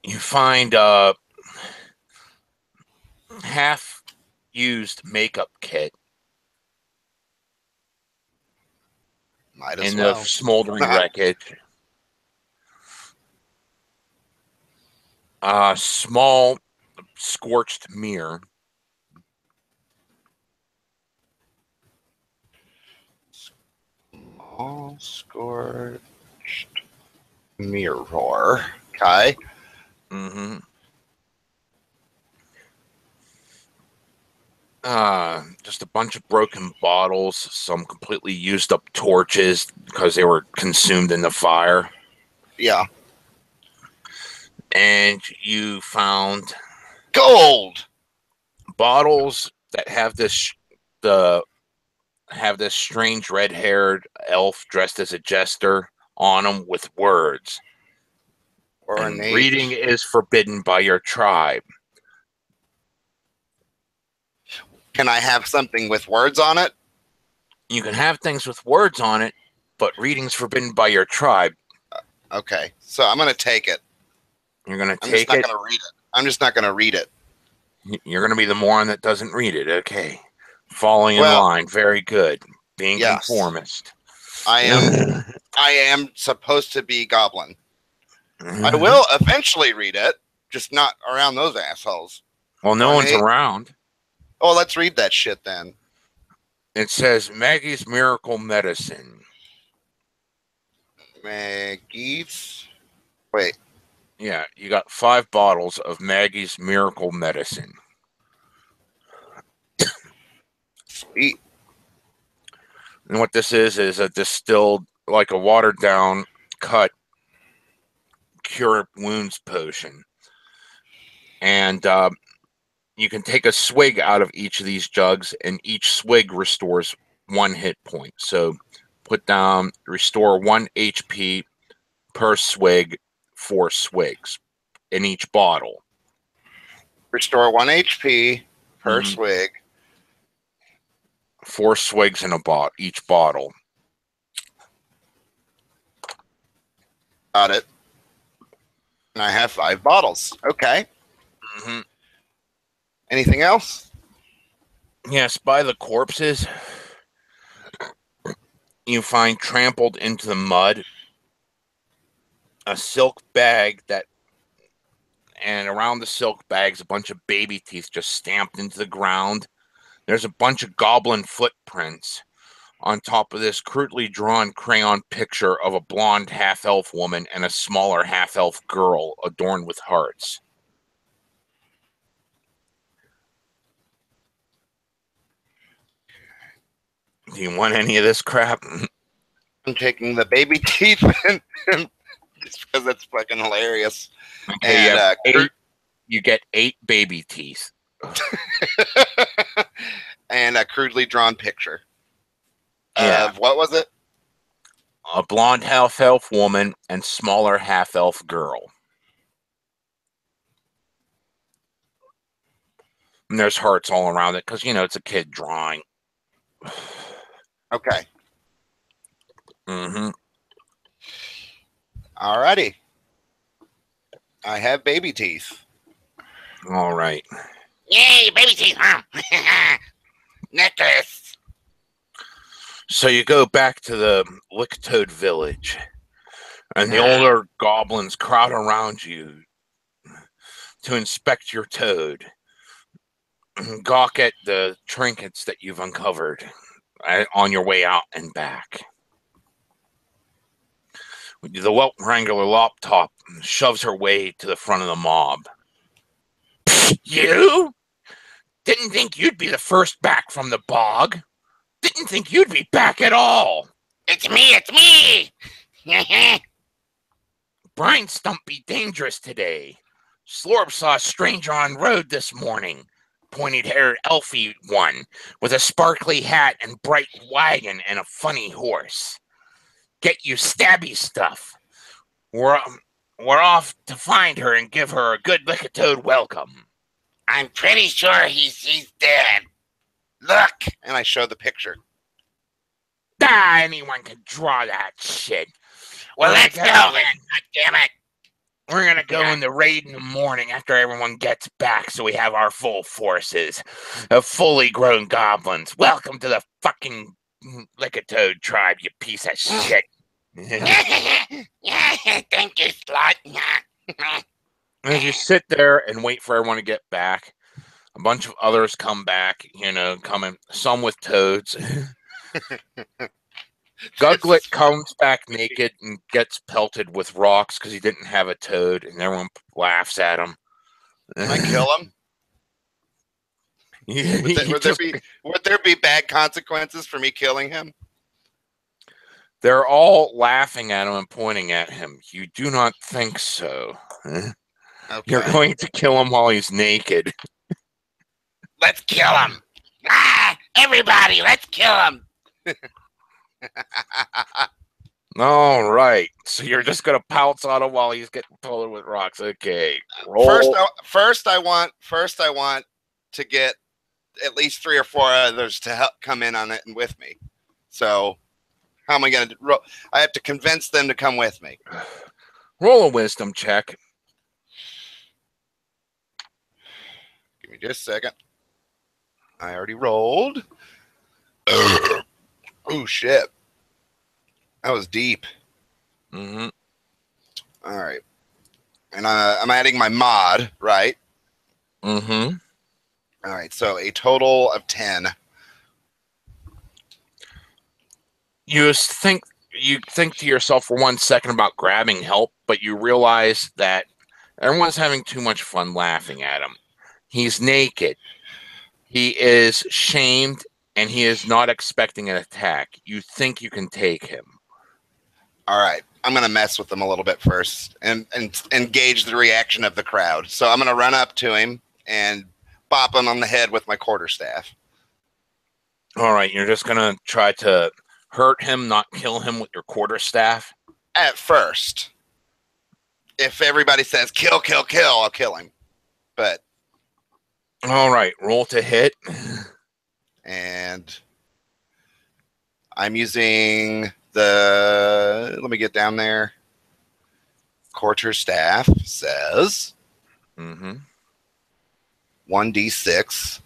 You find half-used makeup kit Might as in well. the smoldering wreckage. A small scorched mirror. Small scorched mirror. Okay. Mm-hmm. Just a bunch of broken bottles, some completely used up torches because they were consumed in the fire. Yeah. And you found Gold. bottles that have this strange red-haired elf dressed as a jester on them with words. And reading is forbidden by your tribe. Can I have something with words on it? You can have things with words on it, but reading's forbidden by your tribe. Okay, so I'm going to take it. You're going to I'm take just not it? going to read it. I'm just not going to read it. You're going to be the moron that doesn't read it. Okay. Falling in line. Very good. Being conformist. I am supposed to be goblin. I will eventually read it, just not around those assholes. Well, no one's around. Oh, let's read that shit then. It says Maggie's Miracle Medicine. Maggie's? Wait. Yeah, you got 5 bottles of Maggie's Miracle Medicine. Sweet. And what this is a distilled, like a watered down, cut, cure wounds potion. And you can take a swig out of each of these jugs, and each swig restores 1 hit point. So put down, restore 1 HP per swig, 4 swigs in each bottle. Restore 1 HP per swig. 4 swigs in each bottle. Got it. And I have 5 bottles. Okay. Mm-hmm. Anything else? Yes, by the corpses, you find trampled into the mud a silk bag and around the silk bag's a bunch of baby teeth just stamped into the ground. There's a bunch of goblin footprints on top of this crudely drawn crayon picture of a blonde half-elf woman and a smaller half-elf girl adorned with hearts. Do you want any of this crap? I'm taking the baby teeth just because it's fucking hilarious. Okay, and you get 8 baby teeth. And a crudely drawn picture. Yeah. Of what was it? A blonde half-elf woman and smaller half-elf girl. And there's hearts all around it because, it's a kid drawing. Okay. Mm-hmm. Alrighty. I have baby teeth. All right. Yay, baby teeth, huh? Necklace. So you go back to the Licktoad village, and the older goblins crowd around you to inspect your toad, gawk at the trinkets that you've uncovered on your way out and back. The Whelp Wrangler Loptop shoves her way to the front of the mob. You? Didn't think you'd be the first back from the bog. Didn't think you'd be back at all. It's me. Brian Stump be dangerous today. Slorb saw a stranger on road this morning. Pointed-haired elfie one with a sparkly hat and bright wagon and a funny horse. Get you stabby stuff. We're off to find her and give her a good lick-a-toad welcome. I'm pretty sure he's dead. Look. And I show the picture. Ah, anyone can draw that shit. Well, We're let's go gonna then. God damn it. We're gonna go in the raid in the morning after everyone gets back, so we have our full forces of fully grown goblins. Welcome to the fucking Lickatoad tribe, you piece of shit. Thank you, slut. As you sit there and wait for everyone to get back, a bunch of others come back, coming, some with toads. Guglet comes back naked and gets pelted with rocks because he didn't have a toad, and everyone laughs at him. Can I kill him? Would there be bad consequences for me killing him? They're all laughing at him and pointing at him. You do not think so. Okay. You're going to kill him while he's naked. Let's kill him. Ah, everybody, let's kill him. All right. So you're just going to pounce on him while he's getting pelted with rocks. Okay. Roll. First, I want to get at least 3 or 4 others to help come in on it and with me. So how am I going to roll? I have to convince them to come with me. Roll a wisdom check. Give me just a second. I already rolled. Oh, shit. That was deep. Mm-hmm. All right. And I'm adding my mod, right? Mm-hmm. All right. So a total of 10. You think to yourself for 1 second about grabbing help, but you realize that everyone's having too much fun laughing at him. He's naked. He is shamed, and he is not expecting an attack. You think you can take him. All right. I'm going to mess with them a little bit first and engage the reaction of the crowd. So I'm going to run up to him and bop him on the head with my quarterstaff. All right. You're just going to try to hurt him, not kill him with your quarterstaff? At first. If everybody says, kill, kill, kill, I'll kill him. But. All right. Roll to hit. And I'm using let me get down there. Quarterstaff says 1d6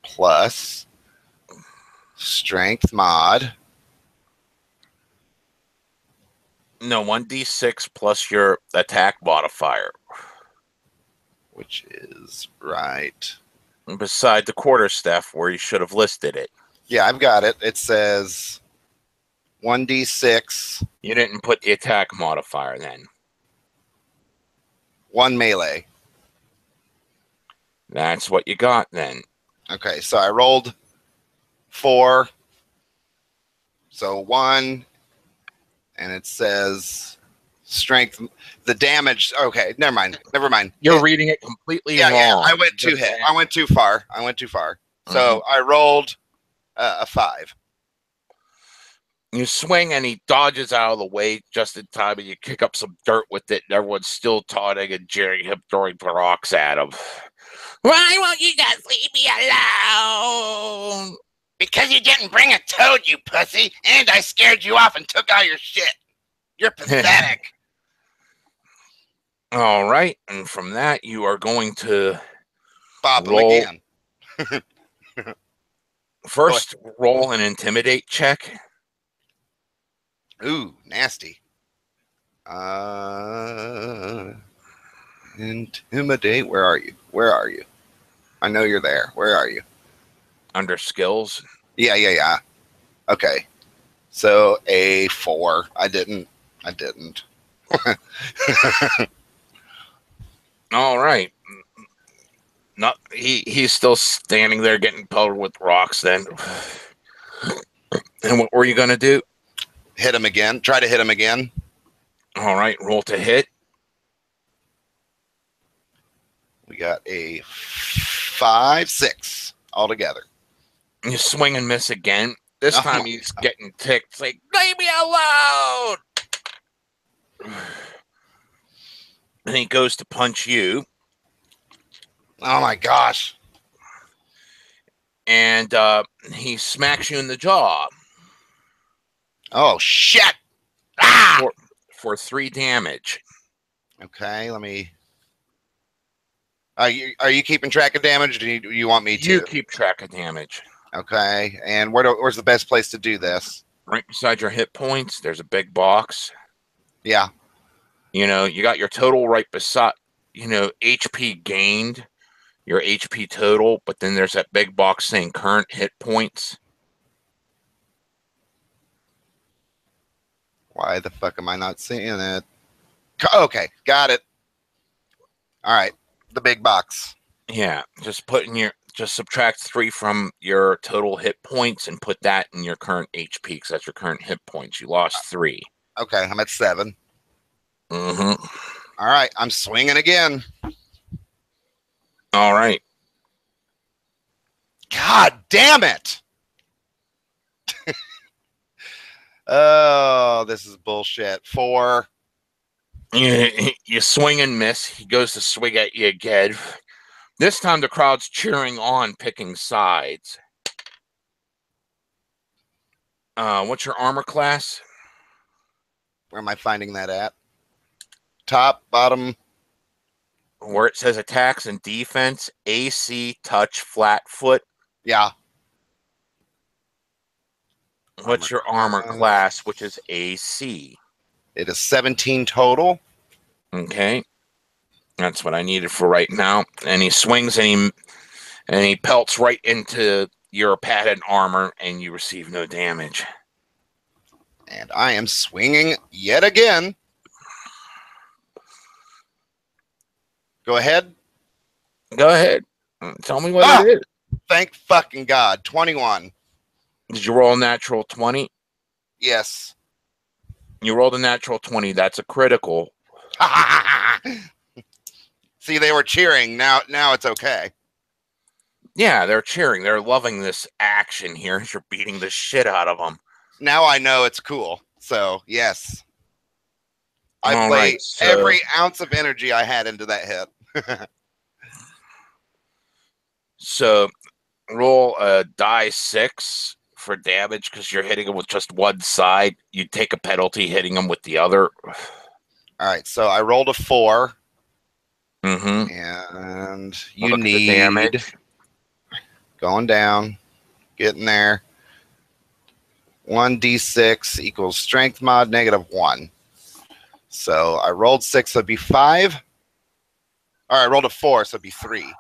plus strength mod. No, 1d6 plus your attack modifier. Which is right beside the quarterstaff where you should have listed it. Yeah, I've got it. It says 1d6. You didn't put the attack modifier then. 1 melee. That's what you got then. Okay, so I rolled 4. So 1. And it says strength. The damage. Okay, never mind. You're reading it completely wrong. Yeah, I went too far. So I rolled a 5. You swing and he dodges out of the way just in time, and you kick up some dirt with it, and everyone's still taunting and jeering him, throwing rocks at him. Why won't you guys leave me alone? Because you didn't bring a toad, you pussy, and I scared you off and took all your shit. You're pathetic. All right, and from that, you are going to bop him again. First, roll an intimidate check. Ooh, nasty. Intimidate. Where are you? I know you're there. Where are you? Under skills. Yeah. Okay. So a 4. I didn't. All right. Not he's still standing there getting pelted with rocks then. And what were you gonna do? Hit him again. Try to hit him again. All right, roll to hit. We got a 5, 6 altogether. You swing and miss again. This time he's getting ticked. It's like, leave me alone! And he goes to punch you. Oh my gosh. And he smacks you in the jaw. Oh shit! Ah! For 3 damage. Okay, let me. Are you keeping track of damage? Or do you want me to? You keep track of damage. Okay, and where's the best place to do this? Right beside your hit points, there's a big box. Yeah. You know, you got your total right beside, HP gained, your HP total, but then there's that big box saying current hit points. Why the fuck am I not seeing it? Okay, got it. All right, the big box. Yeah, just subtract 3 from your total hit points and put that in your current HP because that's your current hit points. You lost 3. Okay, I'm at 7. Mm-hmm. All right, I'm swinging again. All right. God damn it! Oh, this is bullshit. 4. You swing and miss. He goes to swing at you again. This time the crowd's cheering on, picking sides. What's your armor class? Where am I finding that at? Top, bottom. Where it says attacks and defense, AC, touch, flat foot. Yeah. What's your armor class, which is AC? It is 17 total. Okay. That's what I needed for right now. And he swings and he pelts right into your padded armor, and you receive no damage. And I am swinging yet again. Go ahead. Go ahead. Tell me what it is. Thank fucking God. 21. Did you roll a natural 20? Yes. You rolled a natural 20. That's a critical. See, they were cheering. Now it's okay. Yeah, they're cheering. They're loving this action here. You're beating the shit out of them. Now I know it's cool. So, yes. I played every ounce of energy I had into that hit. So, roll a die 6 for damage because you're hitting them with just one side. You take a penalty hitting them with the other. All right, so I rolled a 4. Mm-hmm. And you need damage. Going down, getting there. 1d6 equals strength mod -1. So I rolled 6, so it'd be 5. All right, I rolled a 4, so it'd be 3.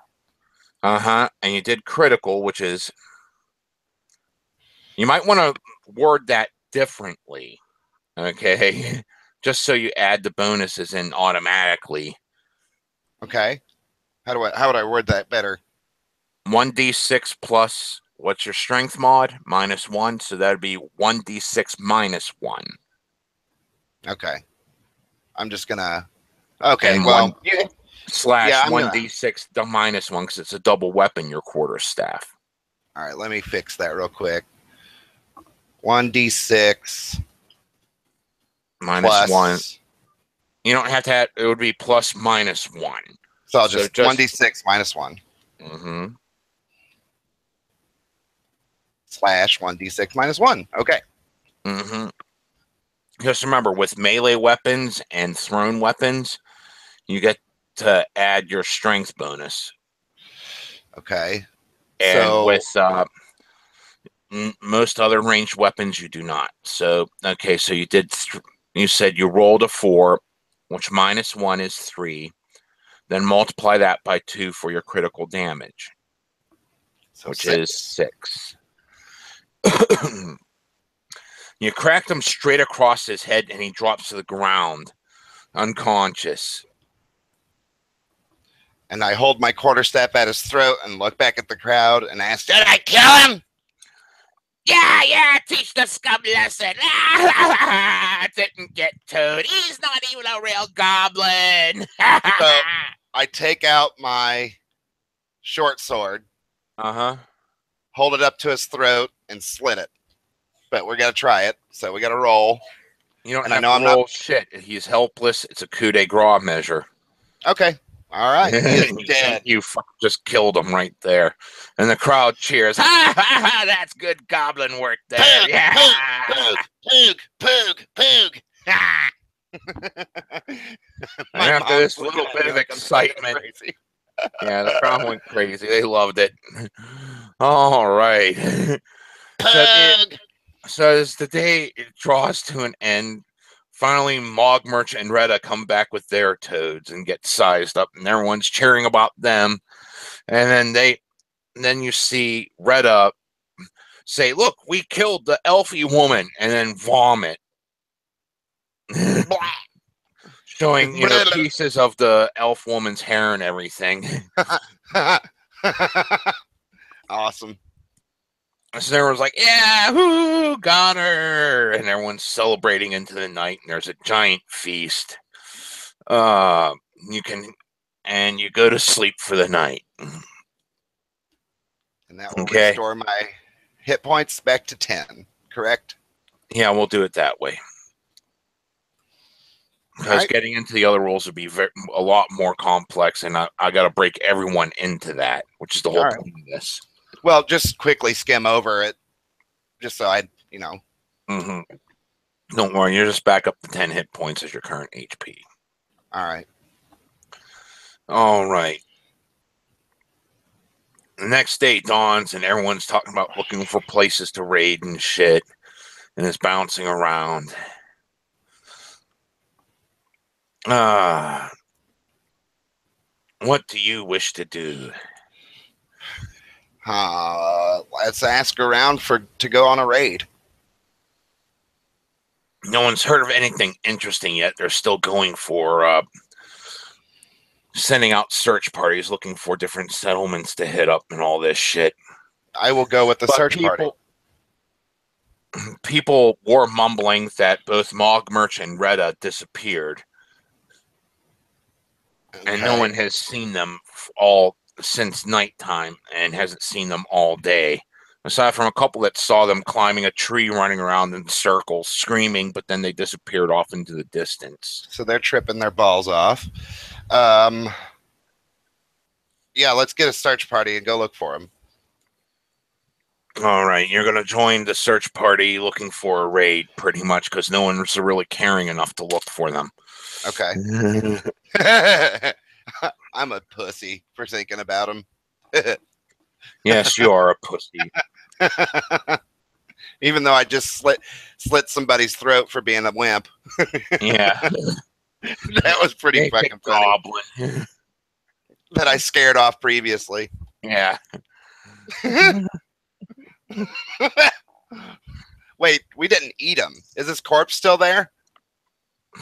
And you did critical, which is, you might want to word that differently. Okay, just so you add the bonuses in automatically. Okay, how would I word that better? 1d6 plus, what's your strength mod? -1, so that'd be 1d6 -1. Okay, I'm just gonna. Okay, and well, slash 1d6 the -1 because it's a double weapon. Your quarterstaff. All right, let me fix that real quick. 1d6 -1. You don't have to have, it would be plus -1. So I'll just 1d6 -1. Mm-hmm. Slash 1d6 -1. Okay. Mm-hmm. Just remember, with melee weapons and thrown weapons, you get to add your strength bonus. Okay. And so, with most other ranged weapons, you do not. So, okay, so you did. You said you rolled a 4, which -1 is 3. Then multiply that by 2 for your critical damage, so which 6. Is 6. You cracked him straight across his head, and he drops to the ground, unconscious. And I hold my quarterstaff at his throat and look back at the crowd and ask, "Did I kill him?" Yeah, teach the scum lesson. Didn't get Toad. He's not even a real goblin. So I take out my short sword, hold it up to his throat, and slit it. But we're gonna try it, so we gotta roll. You don't have to roll shit. He's helpless. It's a coup de grace measure. Okay. All right, he is dead. You just killed him right there. And the crowd cheers. Ha ha ha! That's good goblin work there. Poog, Yeah. poog, poog, poog, poog. And after this little bit of excitement, yeah, the crowd went crazy. They loved it. All right. So as the day draws to an end, finally Mog Merchant and Retta come back with their toads and get sized up, and everyone's cheering about them. And then you see Retta say, "Look, we killed the elfie woman," and then vomit. Showing, pieces of the elf woman's hair and everything. Awesome. So everyone's like, "Yeah, whoo, got her!" And everyone's celebrating into the night. And there's a giant feast. You go to sleep for the night. And that will restore my hit points back to 10. Correct? Yeah, we'll do it that way. Because getting into the other rules would be a lot more complex, and I got to break everyone into that, which is the whole point of this. Well, just quickly skim over it, just so Mm-hmm. Don't worry, you're just back up to 10 hit points as your current HP. All right. All right. The next day dawns, and everyone's talking about looking for places to raid and shit, and it's bouncing around. What do you wish to do? Let's ask around to go on a raid. No one's heard of anything interesting yet. They're still going for sending out search parties, looking for different settlements to hit up and all this shit. I will go with the search party. People were mumbling that both Mog Merchant and Retta disappeared. Okay. And no one has seen them all since nighttime and hasn't seen them all day. Aside from a couple that saw them climbing a tree, running around in circles, screaming, but then they disappeared off into the distance. So they're tripping their balls off. Yeah, let's get a search party and go look for them. All right, you're going to join the search party looking for a raid, pretty much, because no one's really caring enough to look for them. Okay. I'm a pussy for thinking about them. Yes, you are a pussy. Even though I just slit somebody's throat for being a wimp. Yeah. That was pretty fucking funny. Goblin. That I scared off previously. Yeah. Wait, we didn't eat him. Is his corpse still there?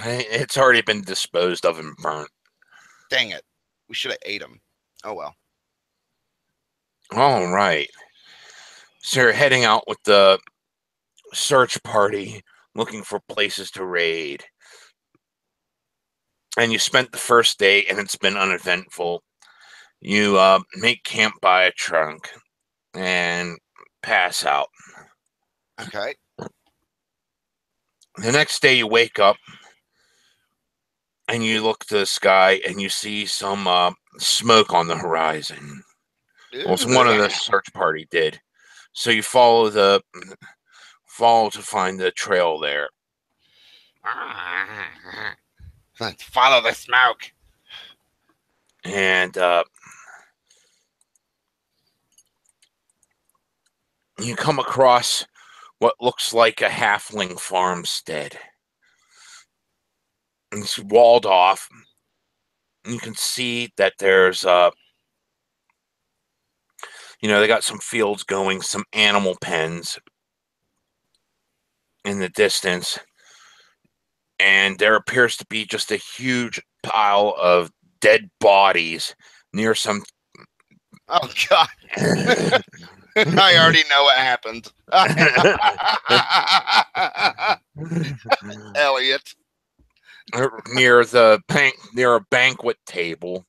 It's already been disposed of and burnt. Dang it. We should have ate him. Oh, well. All right. So you're heading out with the search party, looking for places to raid. And you spent the first day, and it's been uneventful. You make camp by a trunk and pass out. Okay. The next day you wake up and you look to the sky and you see some smoke on the horizon. Well, one of the search party did. So you follow to find the trail there. Let's follow the smoke. And you come across what looks like a halfling farmstead. It's walled off. You can see that there's they got some fields going, some animal pens in the distance. And there appears to be just a huge pile of dead bodies near some... Oh, God. I already know what happened. Elliot. Near a banquet table.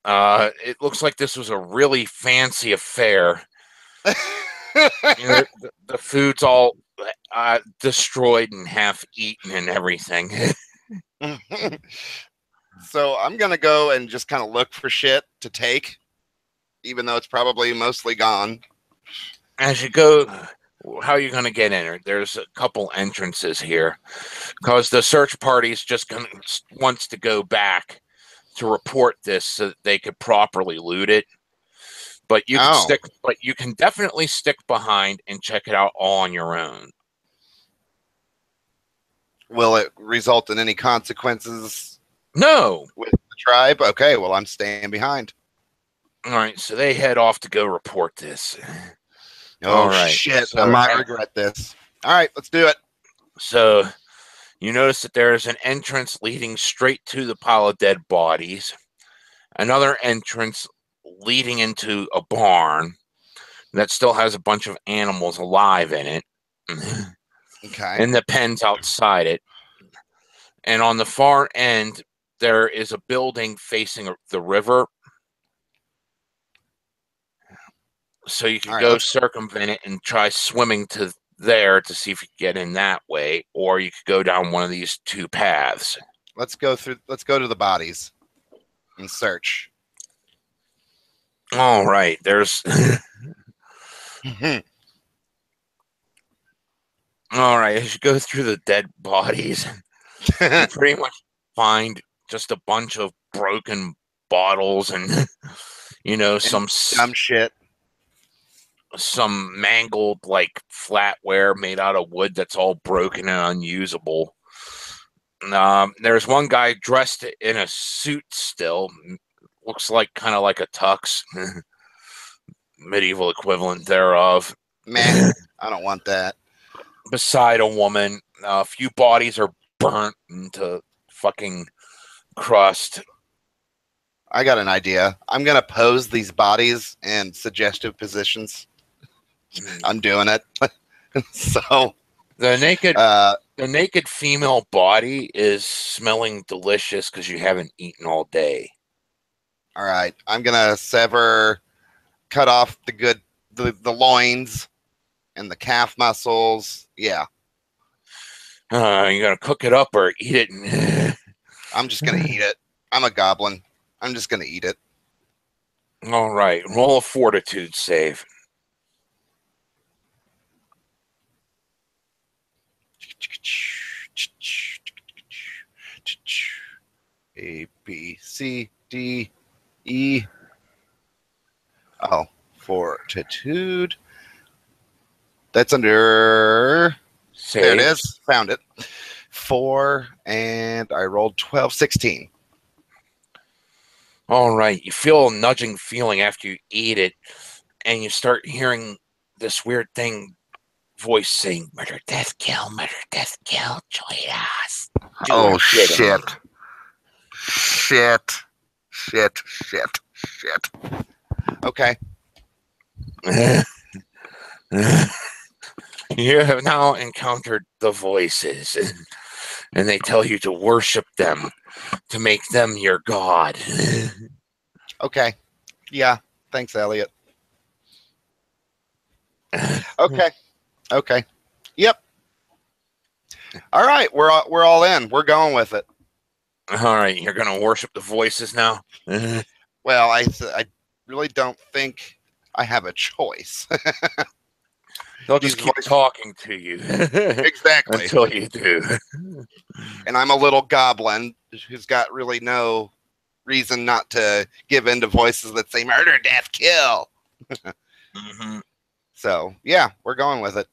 It looks like this was a really fancy affair. The food's all destroyed and half eaten and everything. So I'm going to go and just kind of look for shit to take, even though it's probably mostly gone. As you go, how are you going to get in? There's a couple entrances here, because the search party's just wants to go back to report this so that they could properly loot it. But you can you can definitely stick behind and check it out all on your own. Will it result in any consequences? No. With the tribe? Okay, well, I'm staying behind. All right, so they head off to go report this. Oh, all right, shit. so, I might regret this. All right, let's do it. So you notice that there's an entrance leading straight to the pile of dead bodies. Another entrance leading into a barn that still has a bunch of animals alive in it. Okay. And the pens outside it. And on the far end, there is a building facing the river. So you can go circumvent it and try swimming to there to see if you can get in that way, or you could go down one of these two paths. Let's go to the bodies and search. All right, there's all right, as you go through the dead bodies, you pretty much find just a bunch of broken bottles and some dumb shit, some mangled like flatware made out of wood that's all broken and unusable. There's one guy dressed in a suit still, looks like kind of like a tux, medieval equivalent thereof. Man, I don't want that. Beside a woman, a few bodies are burnt into fucking crust. I got an idea. I'm gonna pose these bodies in suggestive positions. I'm doing it. So the naked female body is smelling delicious because you haven't eaten all day. All right, I'm gonna cut off the loins and the calf muscles. Yeah. You gonna cook it up or eat it? I'm just gonna eat it. I'm a goblin. I'm just gonna eat it. All right, roll a fortitude save. A, B, C, D, E. Oh, fortitude. That's under. Saves. There it is. Found it. 4, and I rolled 12, 16. All right, you feel a nudging feeling after you eat it, and you start hearing this weird voice saying, "Murder, death, kill, join us." Oh, shit. Shit. Okay. You have now encountered the voices, and they tell you to worship them, to make them your god. Okay. Yeah. Thanks, Elliot. Okay. Yep. All right. We're all in. We're going with it. All right. You're going to worship the voices now? Well, I really don't think I have a choice. They'll just keep talking to you. Exactly. Until you do. And I'm a little goblin who's got really no reason not to give in to voices that say murder, death, kill. Mm-hmm. So, yeah, we're going with it.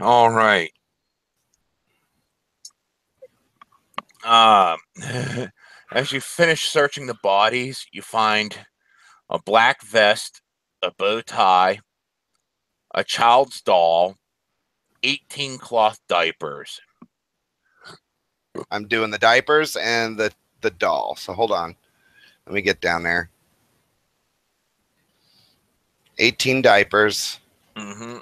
All right. As you finish searching the bodies, you find a black vest, a bow tie, a child's doll, 18 cloth diapers. I'm doing the diapers and the doll. So hold on. Let me get down there. 18 diapers. Mm-hmm.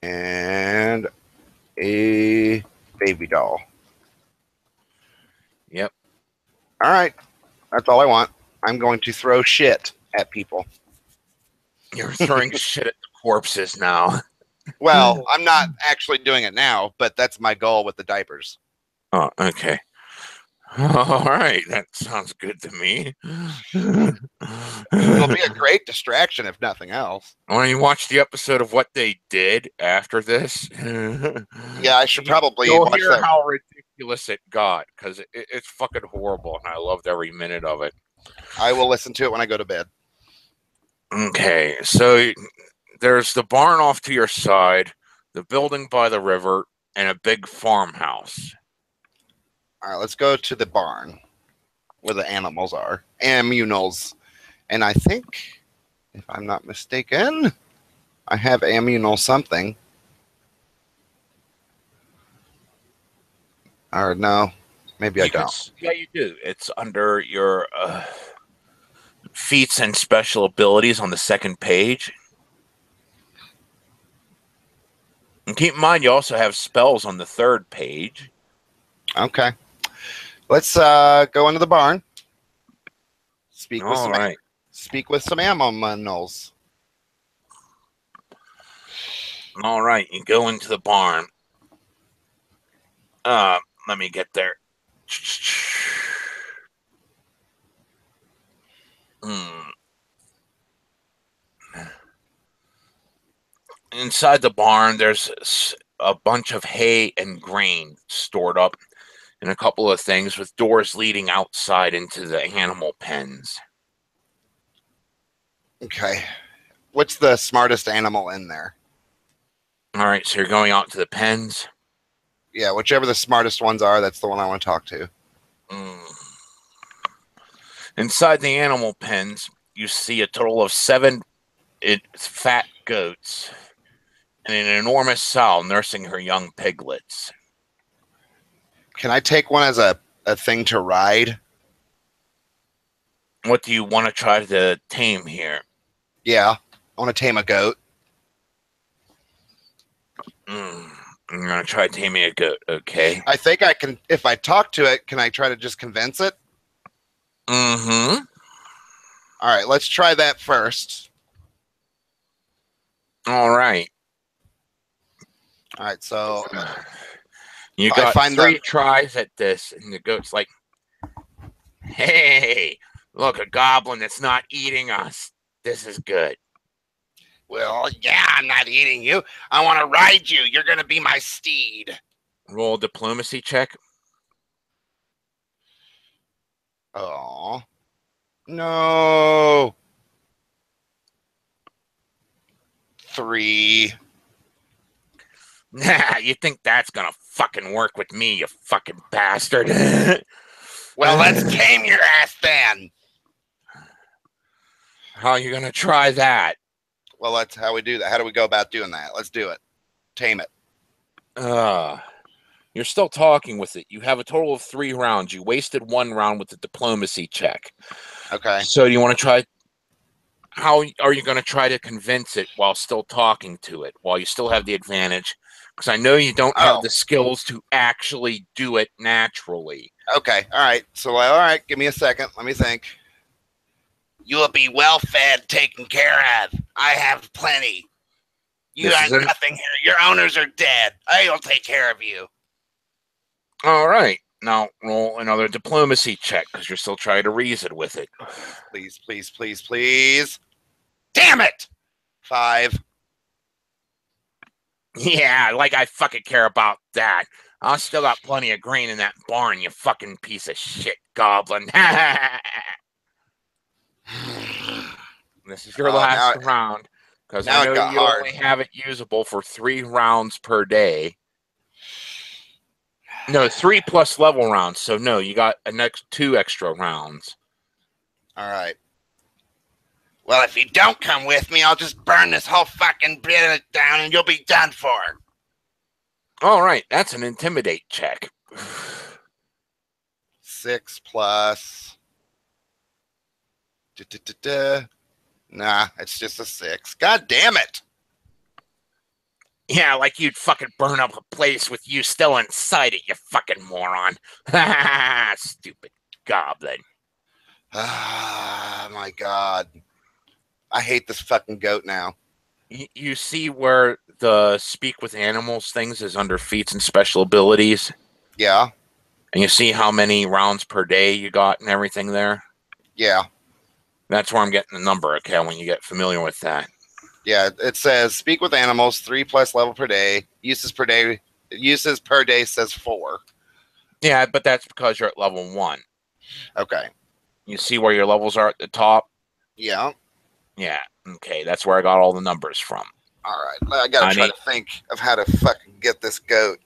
And a baby doll. Yep. All right. That's all I want. I'm going to throw shit at people. You're throwing shit at the corpses now. Well, I'm not actually doing it now, but that's my goal with the diapers. Oh, okay. All right, that sounds good to me. It'll be a great distraction if nothing else. When you watch the episode of what they did after this, Yeah, I should probably you'll watch hear that. how ridiculous it got, because it's fucking horrible, and I loved every minute of it. I will listen to it when I go to bed. Okay, so there's the barn off to your side, the building by the river, and a big farmhouse. All right, let's go to the barn where the animals are. Ammunals. And I think, if I'm not mistaken, I have ammunal something. Or no, maybe I don't. Yeah, you do. It's under your feats and special abilities on the second page. And keep in mind, you also have spells on the third page. Okay. Let's go into the barn. Speak with some aminals. All right, you go into the barn. Let me get there. Inside the barn, there's a bunch of hay and grain stored up, and a couple of things with doors leading outside into the animal pens. Okay. What's the smartest animal in there? All right, so you're going out to the pens? Yeah, whichever the smartest ones are, that's the one I want to talk to. Inside the animal pens, you see a total of 7 fat goats and an enormous sow nursing her young piglets. Can I take one as a thing to ride? What do you want to try to tame here? Yeah, I want to tame a goat. I'm going to try taming a goat, okay? I think I can, if I talk to it, can I try to just convince it? Mm-hmm. All right, let's try that first. All right. All right, so you got 3 tries at this, and the goat's like, hey, look, a goblin that's not eating us. This is good. Well, yeah, I'm not eating you. I want to ride you. You're going to be my steed. Roll a diplomacy check. Oh, no. 3. Nah, you think that's going to fucking work with me, you fucking bastard? Well, let's tame your ass then. How are you going to try that? Well, that's how we do that. How do we go about doing that? Let's do it. Tame it. You're still talking with it. You have a total of 3 rounds. You wasted 1 round with the diplomacy check. Okay. So do you want to try? How are you going to try to convince it while still talking to it, while you still have the advantage? Because I know you don't have the skills to actually do it naturally. Okay. All right. So, all right. Give me a second. Let me think. You will be well fed, taken care of. I have plenty. You have nothing here. Your owners are dead. I'll take care of you. All right. Now roll another diplomacy check because you're still trying to reason with it. Please, please, please, please. Damn it! 5. Yeah, like I fucking care about that. I still got plenty of grain in that barn, you fucking piece of shit goblin. This is your last round, because I know you only have it usable for 3 rounds per day. No, 3 plus level rounds. So no, you got a next 2 extra rounds. All right. Well, if you don't come with me, I'll just burn this whole fucking bit down and you'll be done for. All right, that's an intimidate check. 6 plus. Nah, it's just a 6. God damn it. Yeah, like you'd fucking burn up a place with you still inside it, you fucking moron. Stupid goblin. Ah, my God. I hate this fucking goat now. You see where the speak with animals things is under feats and special abilities, Yeah. and you see how many rounds per day you got and everything there. Yeah. That's where I'm getting the number. Okay, when you get familiar with that. Yeah. It says speak with animals 3+ level per day. Uses per day says 4. Yeah, but that's because you're at level 1. Okay. You see where your levels are at the top? Yeah. Yeah. Okay, that's where I got all the numbers from. All right. I gotta try to think of how to fucking get this goat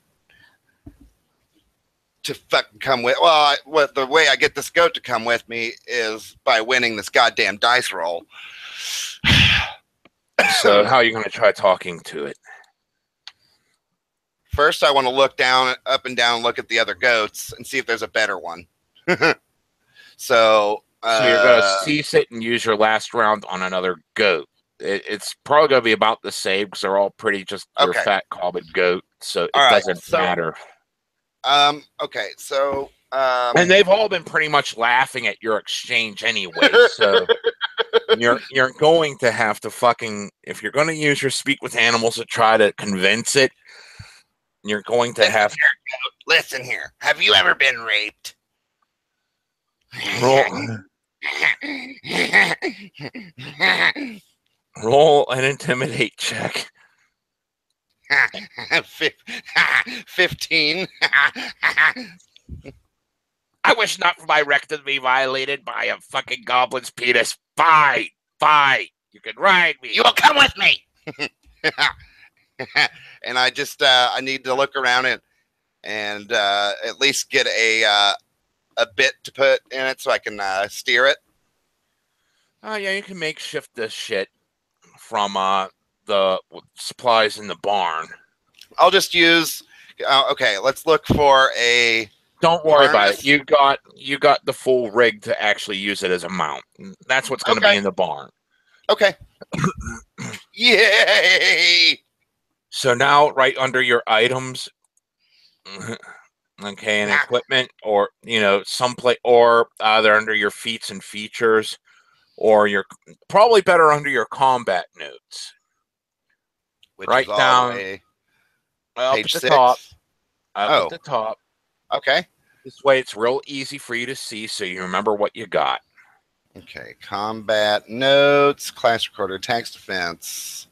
to fucking come with. Well, the way I get this goat to come with me is by winning this goddamn dice roll. So how are you going to try talking to it? First, I want to look down, up and down, look at the other goats and see if there's a better one. So you're going to cease it and use your last round on another goat. It's probably going to be about the same because they're all pretty just your fat common goat, so it doesn't matter. Okay, so and they've all been pretty much laughing at your exchange anyway, so you're going to have to fucking, if you're going to use your speak with animals to try to convince it, you're going to have to listen here. Have you ever been raped? Roll an intimidate check. 15. I wish not for my rectum to be violated by a fucking goblin's penis. Fine. You can ride me. You will come with me. And I just I need to look around and at least get a bit to put in it so I can steer it. Oh yeah, you can makeshift this shit from the supplies in the barn. I'll just use. Okay, let's look for a. Don't worry about it. You got the full rig to actually use it as a mount. That's what's going to be in the barn. Okay. Yay! So now, right under your items, okay, and equipment, or someplace, or they're under your feats and features, or you're probably better under your combat notes. Which right is all down the way up page at the 6. top. Up at the top. Okay. This way, it's real easy for you to see, so you remember what you got. Okay, combat notes, class recorder, tax defense,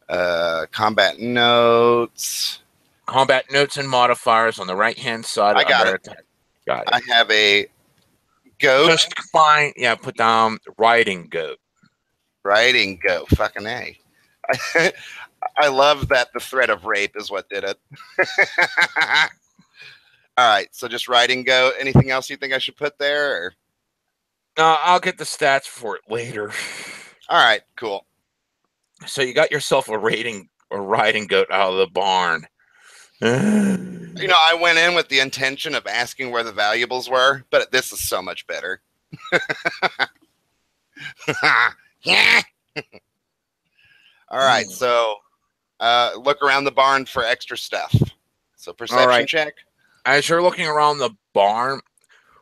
combat notes. Combat notes and modifiers on the right-hand side. I got it. Got it. I have a goat. Just fine. Yeah, put down riding goat. Riding goat. Fucking A. I love that the threat of rape is what did it. All right, so just riding goat. Anything else you think I should put there? Or? No, I'll get the stats for it later. All right, cool. So you got yourself a riding goat out of the barn. I went in with the intention of asking where the valuables were, but this is so much better. Yeah. All right, so look around the barn for extra stuff. So perception check. As you're looking around the barn,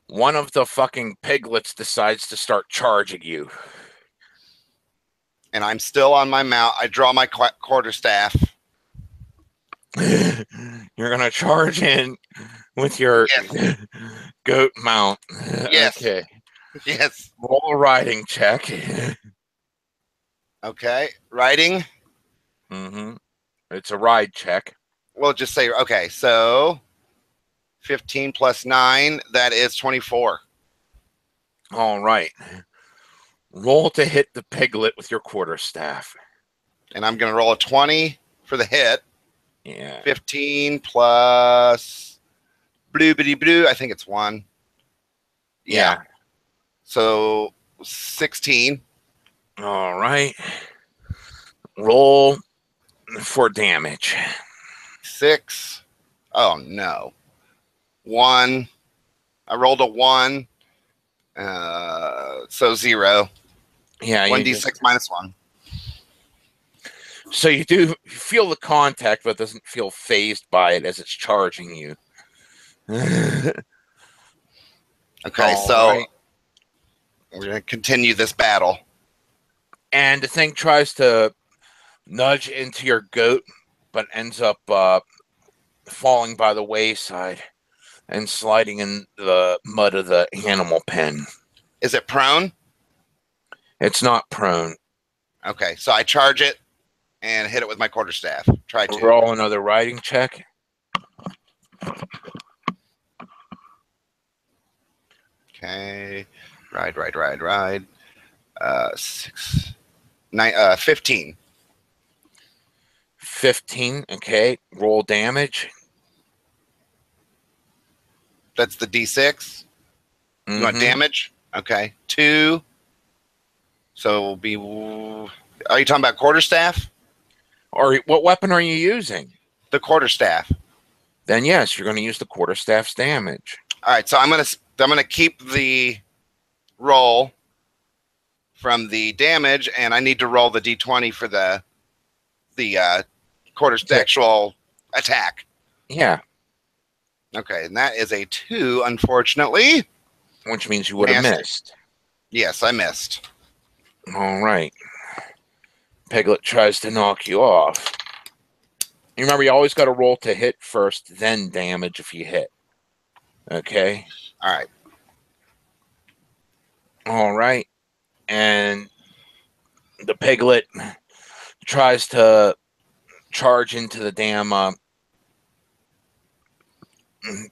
one of the fucking piglets decides to start charging you. And I'm still on my mount. I draw my quarterstaff. You're going to charge in with your goat mount. Yes. Okay. Yes. Roll a riding check. Okay. Riding. Mm-hmm. It's a ride check. We'll just say, okay, so 15 plus 9, that is 24. All right. Roll to hit the piglet with your quarterstaff. And I'm going to roll a 20 for the hit. Yeah. 15 plus blue. I think it's 1. Yeah. So 16. All right. Roll for damage. 6. Oh, no. 1. I rolled a 1. So 0. Yeah. 1d6 minus 1. So you do feel the contact, but doesn't feel phased by it as it's charging you. Okay, so we're going to continue this battle. And the thing tries to nudge into your goat, but ends up falling by the wayside and sliding in the mud of the animal pen. Is it prone? It's not prone. Okay, so I charge it and hit it with my quarterstaff. Try to. Roll another riding check. Okay. Ride. 15. 15. Okay. Roll damage. That's the D6. You want Mhm. damage? Okay. 2. So it'll be. Are you talking about quarterstaff? Or what weapon are you using? The quarterstaff. Then yes, you're going to use the quarterstaff's damage. All right. So I'm gonna keep the roll from the damage, and I need to roll the D20 for the quarterstaff attack. Yeah. Okay, and that is a 2, unfortunately. Which means you would have missed. Yes, I missed. All right. Piglet tries to knock you off. You remember, you always got to roll to hit first, then damage if you hit. Okay? All right. All right. And the piglet tries to charge into the damn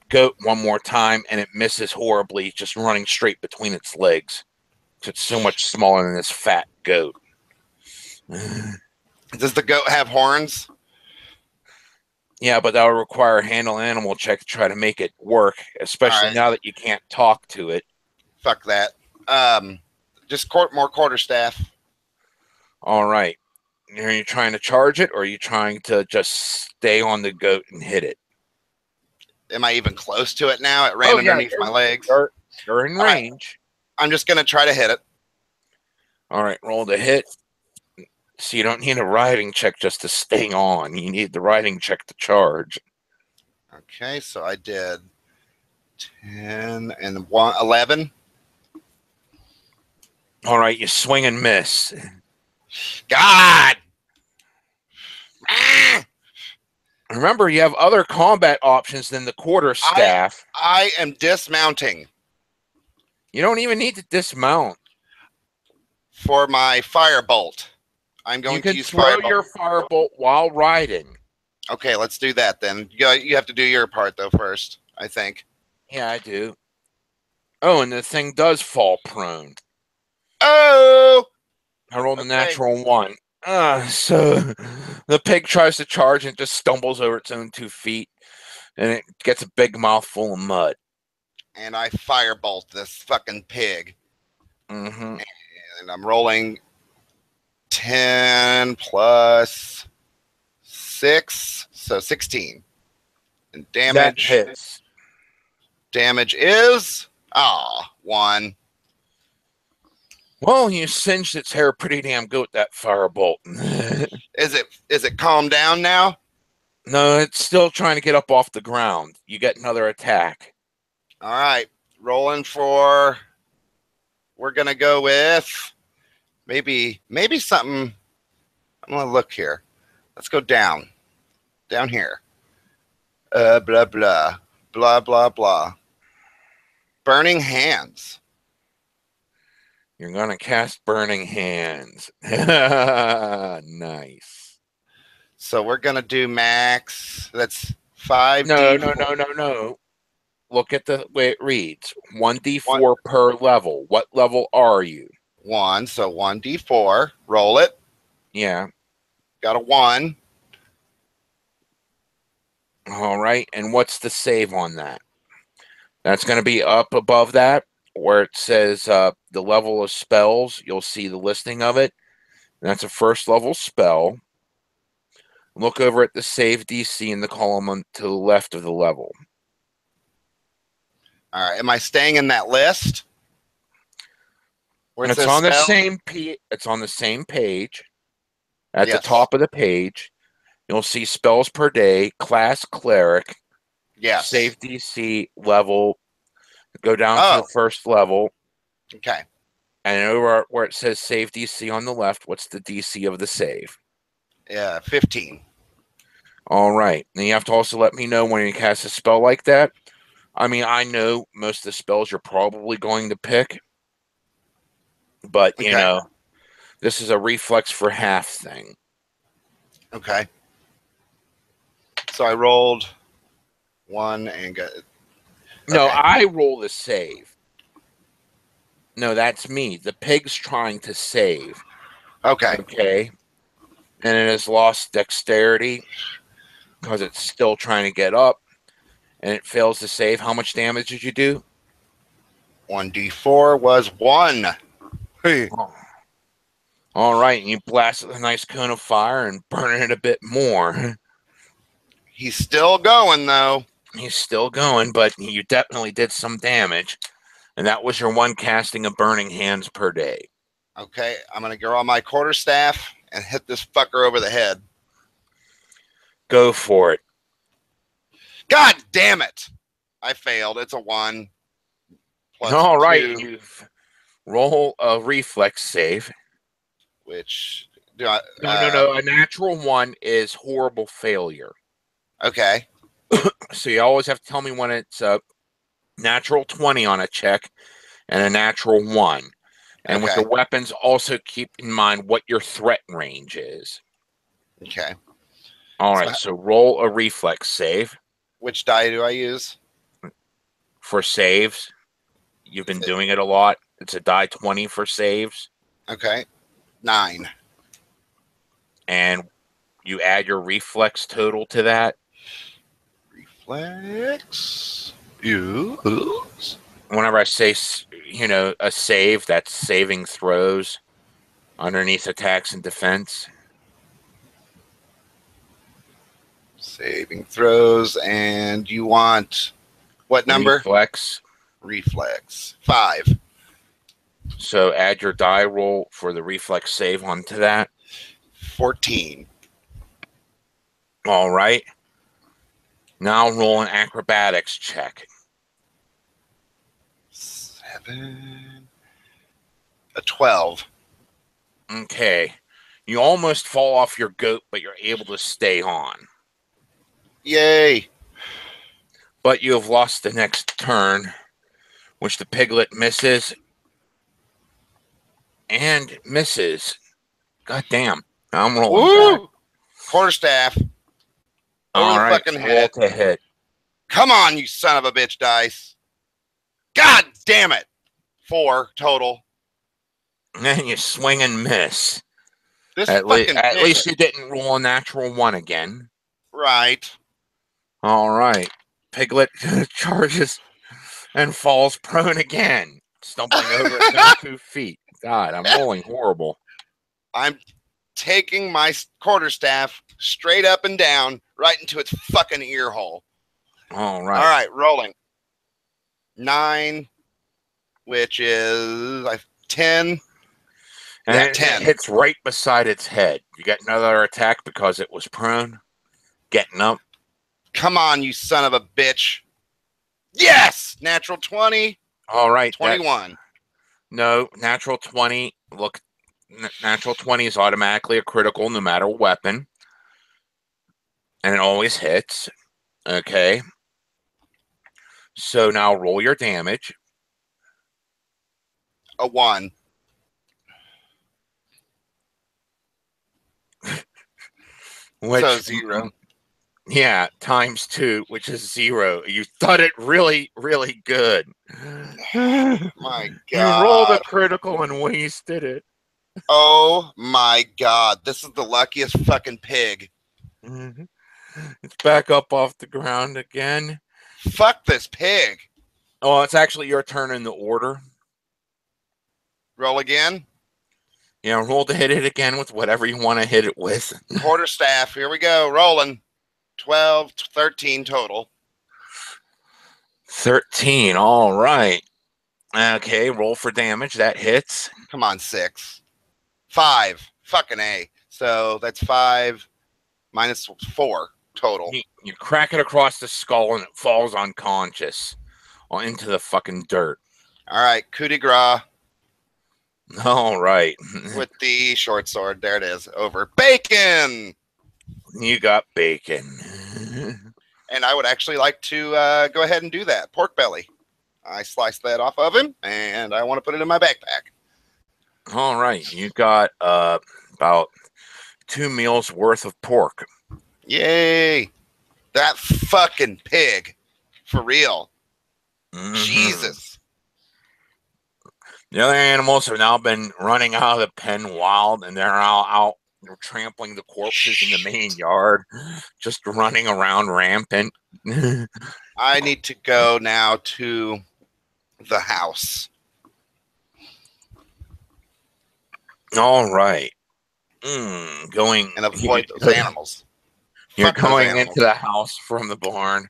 goat one more time, and it misses horribly, just running straight between its legs. It's so much smaller than this fat goat. Does the goat have horns? Yeah, but that would require a handle animal check to try to make it work, especially now that you can't talk to it. Fuck that. Just more quarterstaff. All right. Are you trying to charge it, or are you trying to just stay on the goat and hit it? Am I even close to it now? It ran underneath my legs. You're in range. I'm just going to try to hit it. All right, roll to hit. So you don't need a riding check just to stay on. You need the riding check to charge. Okay, so I did 10 and 11. All right, you swing and miss. God! Remember, you have other combat options than the quarterstaff. I am dismounting. You don't even need to dismount. For my firebolt. I'm going to use firebolt. You can throw your firebolt while riding. Okay, let's do that then. You have to do your part, though, first, I think. Yeah, I do. Oh, and the thing does fall prone. Oh! I rolled a natural 1. So the pig tries to charge and it just stumbles over its own 2 feet, and it gets a big mouthful of mud. And I firebolt this fucking pig. Mm-hmm. And I'm rolling 10 plus 6, so 16. And damage. That hits. Damage is 1. Well, you singed its hair pretty damn good with that firebolt. Is it calmed down now? No, it's still trying to get up off the ground. You get another attack. All right, rolling for. We're gonna go with maybe something. I'm gonna look here. Let's go down here. Blah blah blah blah blah. Burning Hands. You're going to cast Burning Hands. Nice. So we're going to do max. That's 5. No. Look at the way it reads. 1d4 per level. What level are you? 1. So 1d4. Roll it. Yeah. Got a 1. All right. And what's the save on that? That's going to be up above that, where it says the level of spells. You'll see the listing of it. That's a first level spell. Look over at the save DC in the column to the left of the level. All right. Am I staying in that list? It's on the same it's on the same page. At the top of the page, you'll see spells per day, class cleric. Yes. Save DC level. Go down to the first level. Okay. And over where it says save DC on the left, what's the DC of the save? Yeah, 15. All right. And you have to also let me know when you cast a spell like that. I mean, I know most of the spells you're probably going to pick, but, you Okay. know, this is a reflex for half thing. Okay. So I rolled 1 and got. No, Okay. I roll the save. No, that's me. The pig's trying to save. Okay. Okay. And it has lost dexterity because it's still trying to get up. And it fails to save. How much damage did you do? 1d4 was 1. Hey. Oh. All right. And you blasted a nice cone of fire and burn it a bit more. He's still going, though. He's still going, but you definitely did some damage. And that was your one casting of Burning Hands per day. Okay. I'm going to go on my quarterstaff and hit this fucker over the head. Go for it. God damn it. I failed. It's a 1. Plus All right. 2, You roll a reflex save. which. Do I, No. A natural 1 is horrible failure. Okay. So you always have to tell me when it's a natural 20 on a check and a natural 1. And with Okay. the weapons, also keep in mind what your threat range is. Okay. All right, so roll a reflex save. Which die do I use? For saves, you've been doing it a lot. It's a die 20 for saves. Okay. 9. And you add your reflex total to that. Reflex. Use. Whenever I say, you know, a save, that's saving throws underneath attacks and defense. Saving throws. And you want what number? Reflex. Reflex. 5. So add your die roll for the reflex save onto that. 14. All right. Now roll an acrobatics check. 7. A 12. Okay. You almost fall off your goat, but you're able to stay on. Yay. But you have lost the next turn, which the piglet misses. And misses. God damn. I'm rolling back. Quarterstaff. Over All the right. fucking Roll head. to hit. Come on, you son of a bitch, dice. God damn it. 4 total. And then you swing and miss. This At fucking least you didn't roll a natural 1 again. Right. All right. Piglet charges and falls prone again, stumbling over its own 2 feet. God, I'm rolling horrible. I'm taking my quarterstaff straight up and down right into its fucking ear hole. All right. All right, rolling. 9, which is 10. And Yeah, it 10. hits right beside its head. You get another attack because it was prone. Getting up. Come on, you son of a bitch. Yes! Natural 20. All right. 21. No, natural 20. Look, natural 20 is automatically a critical no matter weapon. And it always hits. Okay. So now roll your damage. A 1. So 0. Yeah, times 2, which is 0. You thought it really, really good. My God. You rolled a critical and wasted it. Oh my God. This is the luckiest fucking pig. It's back up off the ground again. Fuck this pig. Oh, it's actually your turn in the order. Roll again. Yeah, roll to hit it again with whatever you want to hit it with. Quarterstaff. Here we go. Rolling. 12, 13 total. 13. All right. Okay, roll for damage. That hits. Come on, 6. 5. Fucking A. So that's 5 minus 4 total. You crack it across the skull and it falls unconscious into the fucking dirt. All right. Coup de grace. All right. with the short sword. There it is. Over bacon. You got bacon. And I would actually like to go ahead and do that. Pork belly. I sliced that off of him, and I want to put it in my backpack. All right. You got about 2 meals worth of pork. Yay. That fucking pig. For real. Mhm. Jesus. The other animals have now been running out of the pen wild, and they're all out trampling the corpses in the main yard, just running around rampant. I need to go now to the house. All right. Going and avoid those animals. You're Fuck those going animals. into the house from the barn.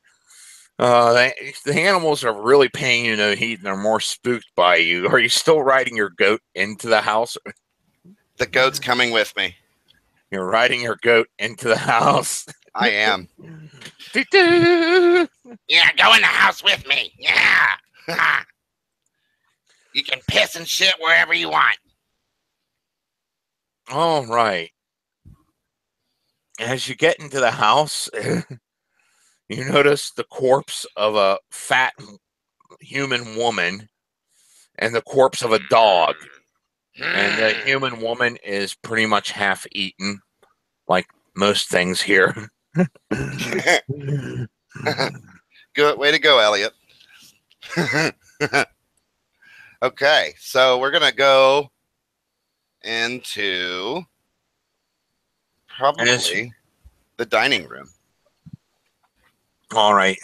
The animals are really paying you no heed, and they're more spooked by you. Are you still riding your goat into the house? The goat's coming with me. You're riding your goat into the house. I am. Yeah, go in the house with me. Yeah. You can piss and shit wherever you want. All right. As you get into the house, you notice the corpse of a fat human woman and the corpse of a dog. And the human woman is pretty much half eaten, like most things here. Good way to go, Elliot. Okay, so we're gonna go into probably the dining room. All right.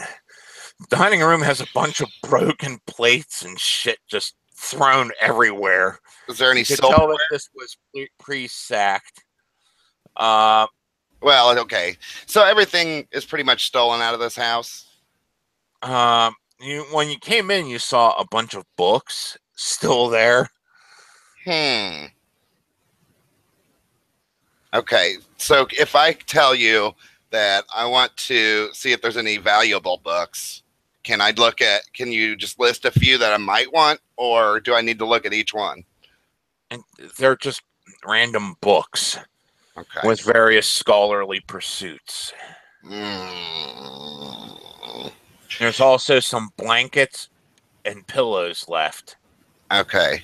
The dining room has a bunch of broken plates and shit just thrown everywhere. Is there any You could silverware? tell that this was pre-sacked. Well, okay. So everything is pretty much stolen out of this house. When you came in, you saw a bunch of books still there. Okay, so if I tell you that I want to see if there's any valuable books, can you just list a few that I might want, or do I need to look at each one? And they're just random books with various scholarly pursuits. There's also some blankets and pillows left. Okay.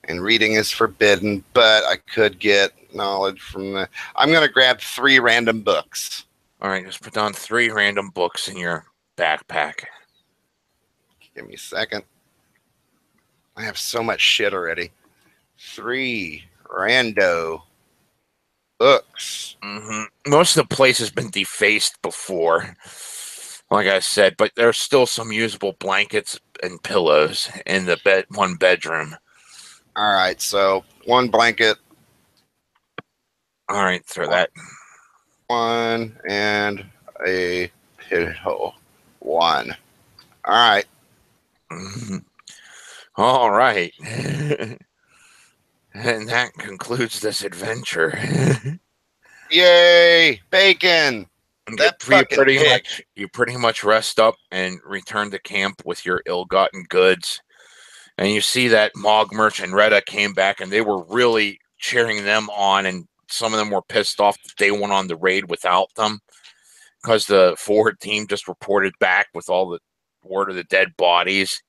And reading is forbidden, but I could get knowledge from the... I'm going to grab 3 random books. All right, just put down 3 random books in your backpack. Give me a second. I have so much shit already. 3 rando books. Most of the place has been defaced before, like I said, but there's still some usable blankets and pillows in the one bedroom. All right, so 1 blanket. All right, throw that. 1 and a pillow. 1. All right. All right. And that concludes this adventure. Yay! Bacon! That fucking pig. You pretty much rest up and return to camp with your ill-gotten goods. And you see that Mogmerch and Retta came back, and they were really cheering them on, and some of them were pissed off that they went on the raid without them, because the forward team just reported back with all the word of the dead bodies,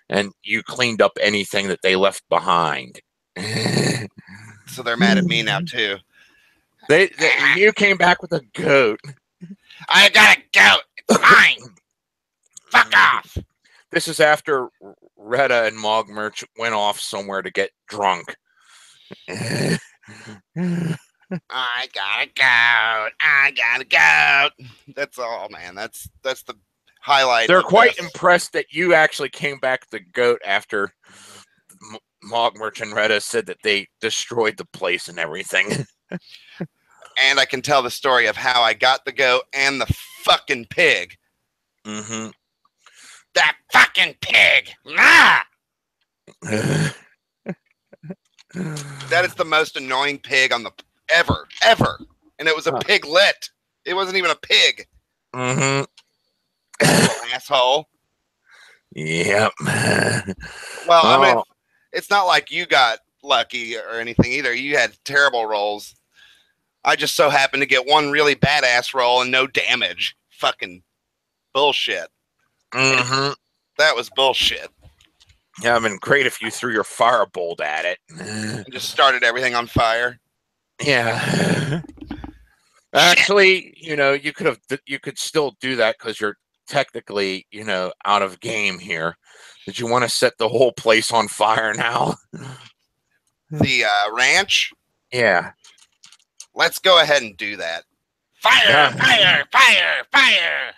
and you cleaned up anything that they left behind. So they're mad at me now, too. You came back with a goat. I got a goat. It's mine. Fuck off. This is after Retta and Mogmerch went off somewhere to get drunk. I got a goat. I got a goat. That's all, man. That's the highlight. They're quite impressed that you actually came back with the goat after Mogmerch and Retta said that they destroyed the place and everything. And I can tell the story of how I got the goat and the fucking pig. That fucking pig. Ah! That is the most annoying pig on the ever. And it was a piglet. It wasn't even a pig. Asshole. Yep. Well, it's not like you got lucky or anything either. You had terrible rolls. I just so happened to get one really badass roll and no damage. Fucking bullshit. Mm-hmm. That was bullshit. Yeah, it'd been great if you threw your firebolt at it. And just started everything on fire. Yeah. Actually, you could still do that because you're technically, out of game here. Did you want to set the whole place on fire now? The ranch? Yeah. Let's go ahead and do that. Fire, Yeah. fire, fire, fire.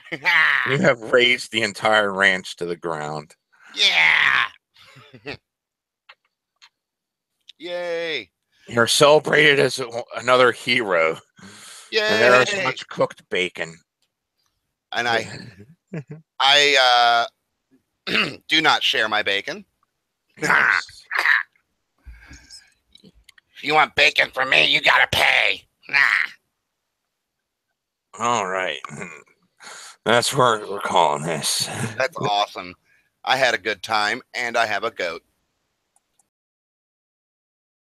You have razed the entire ranch to the ground. Yeah. Yay. You're celebrated as another hero. Yay. And there is much cooked bacon. And I do not share my bacon. Yes. If you want bacon from me, you gotta pay. All right. That's what we're calling this. That's awesome. I had a good time, and I have a goat.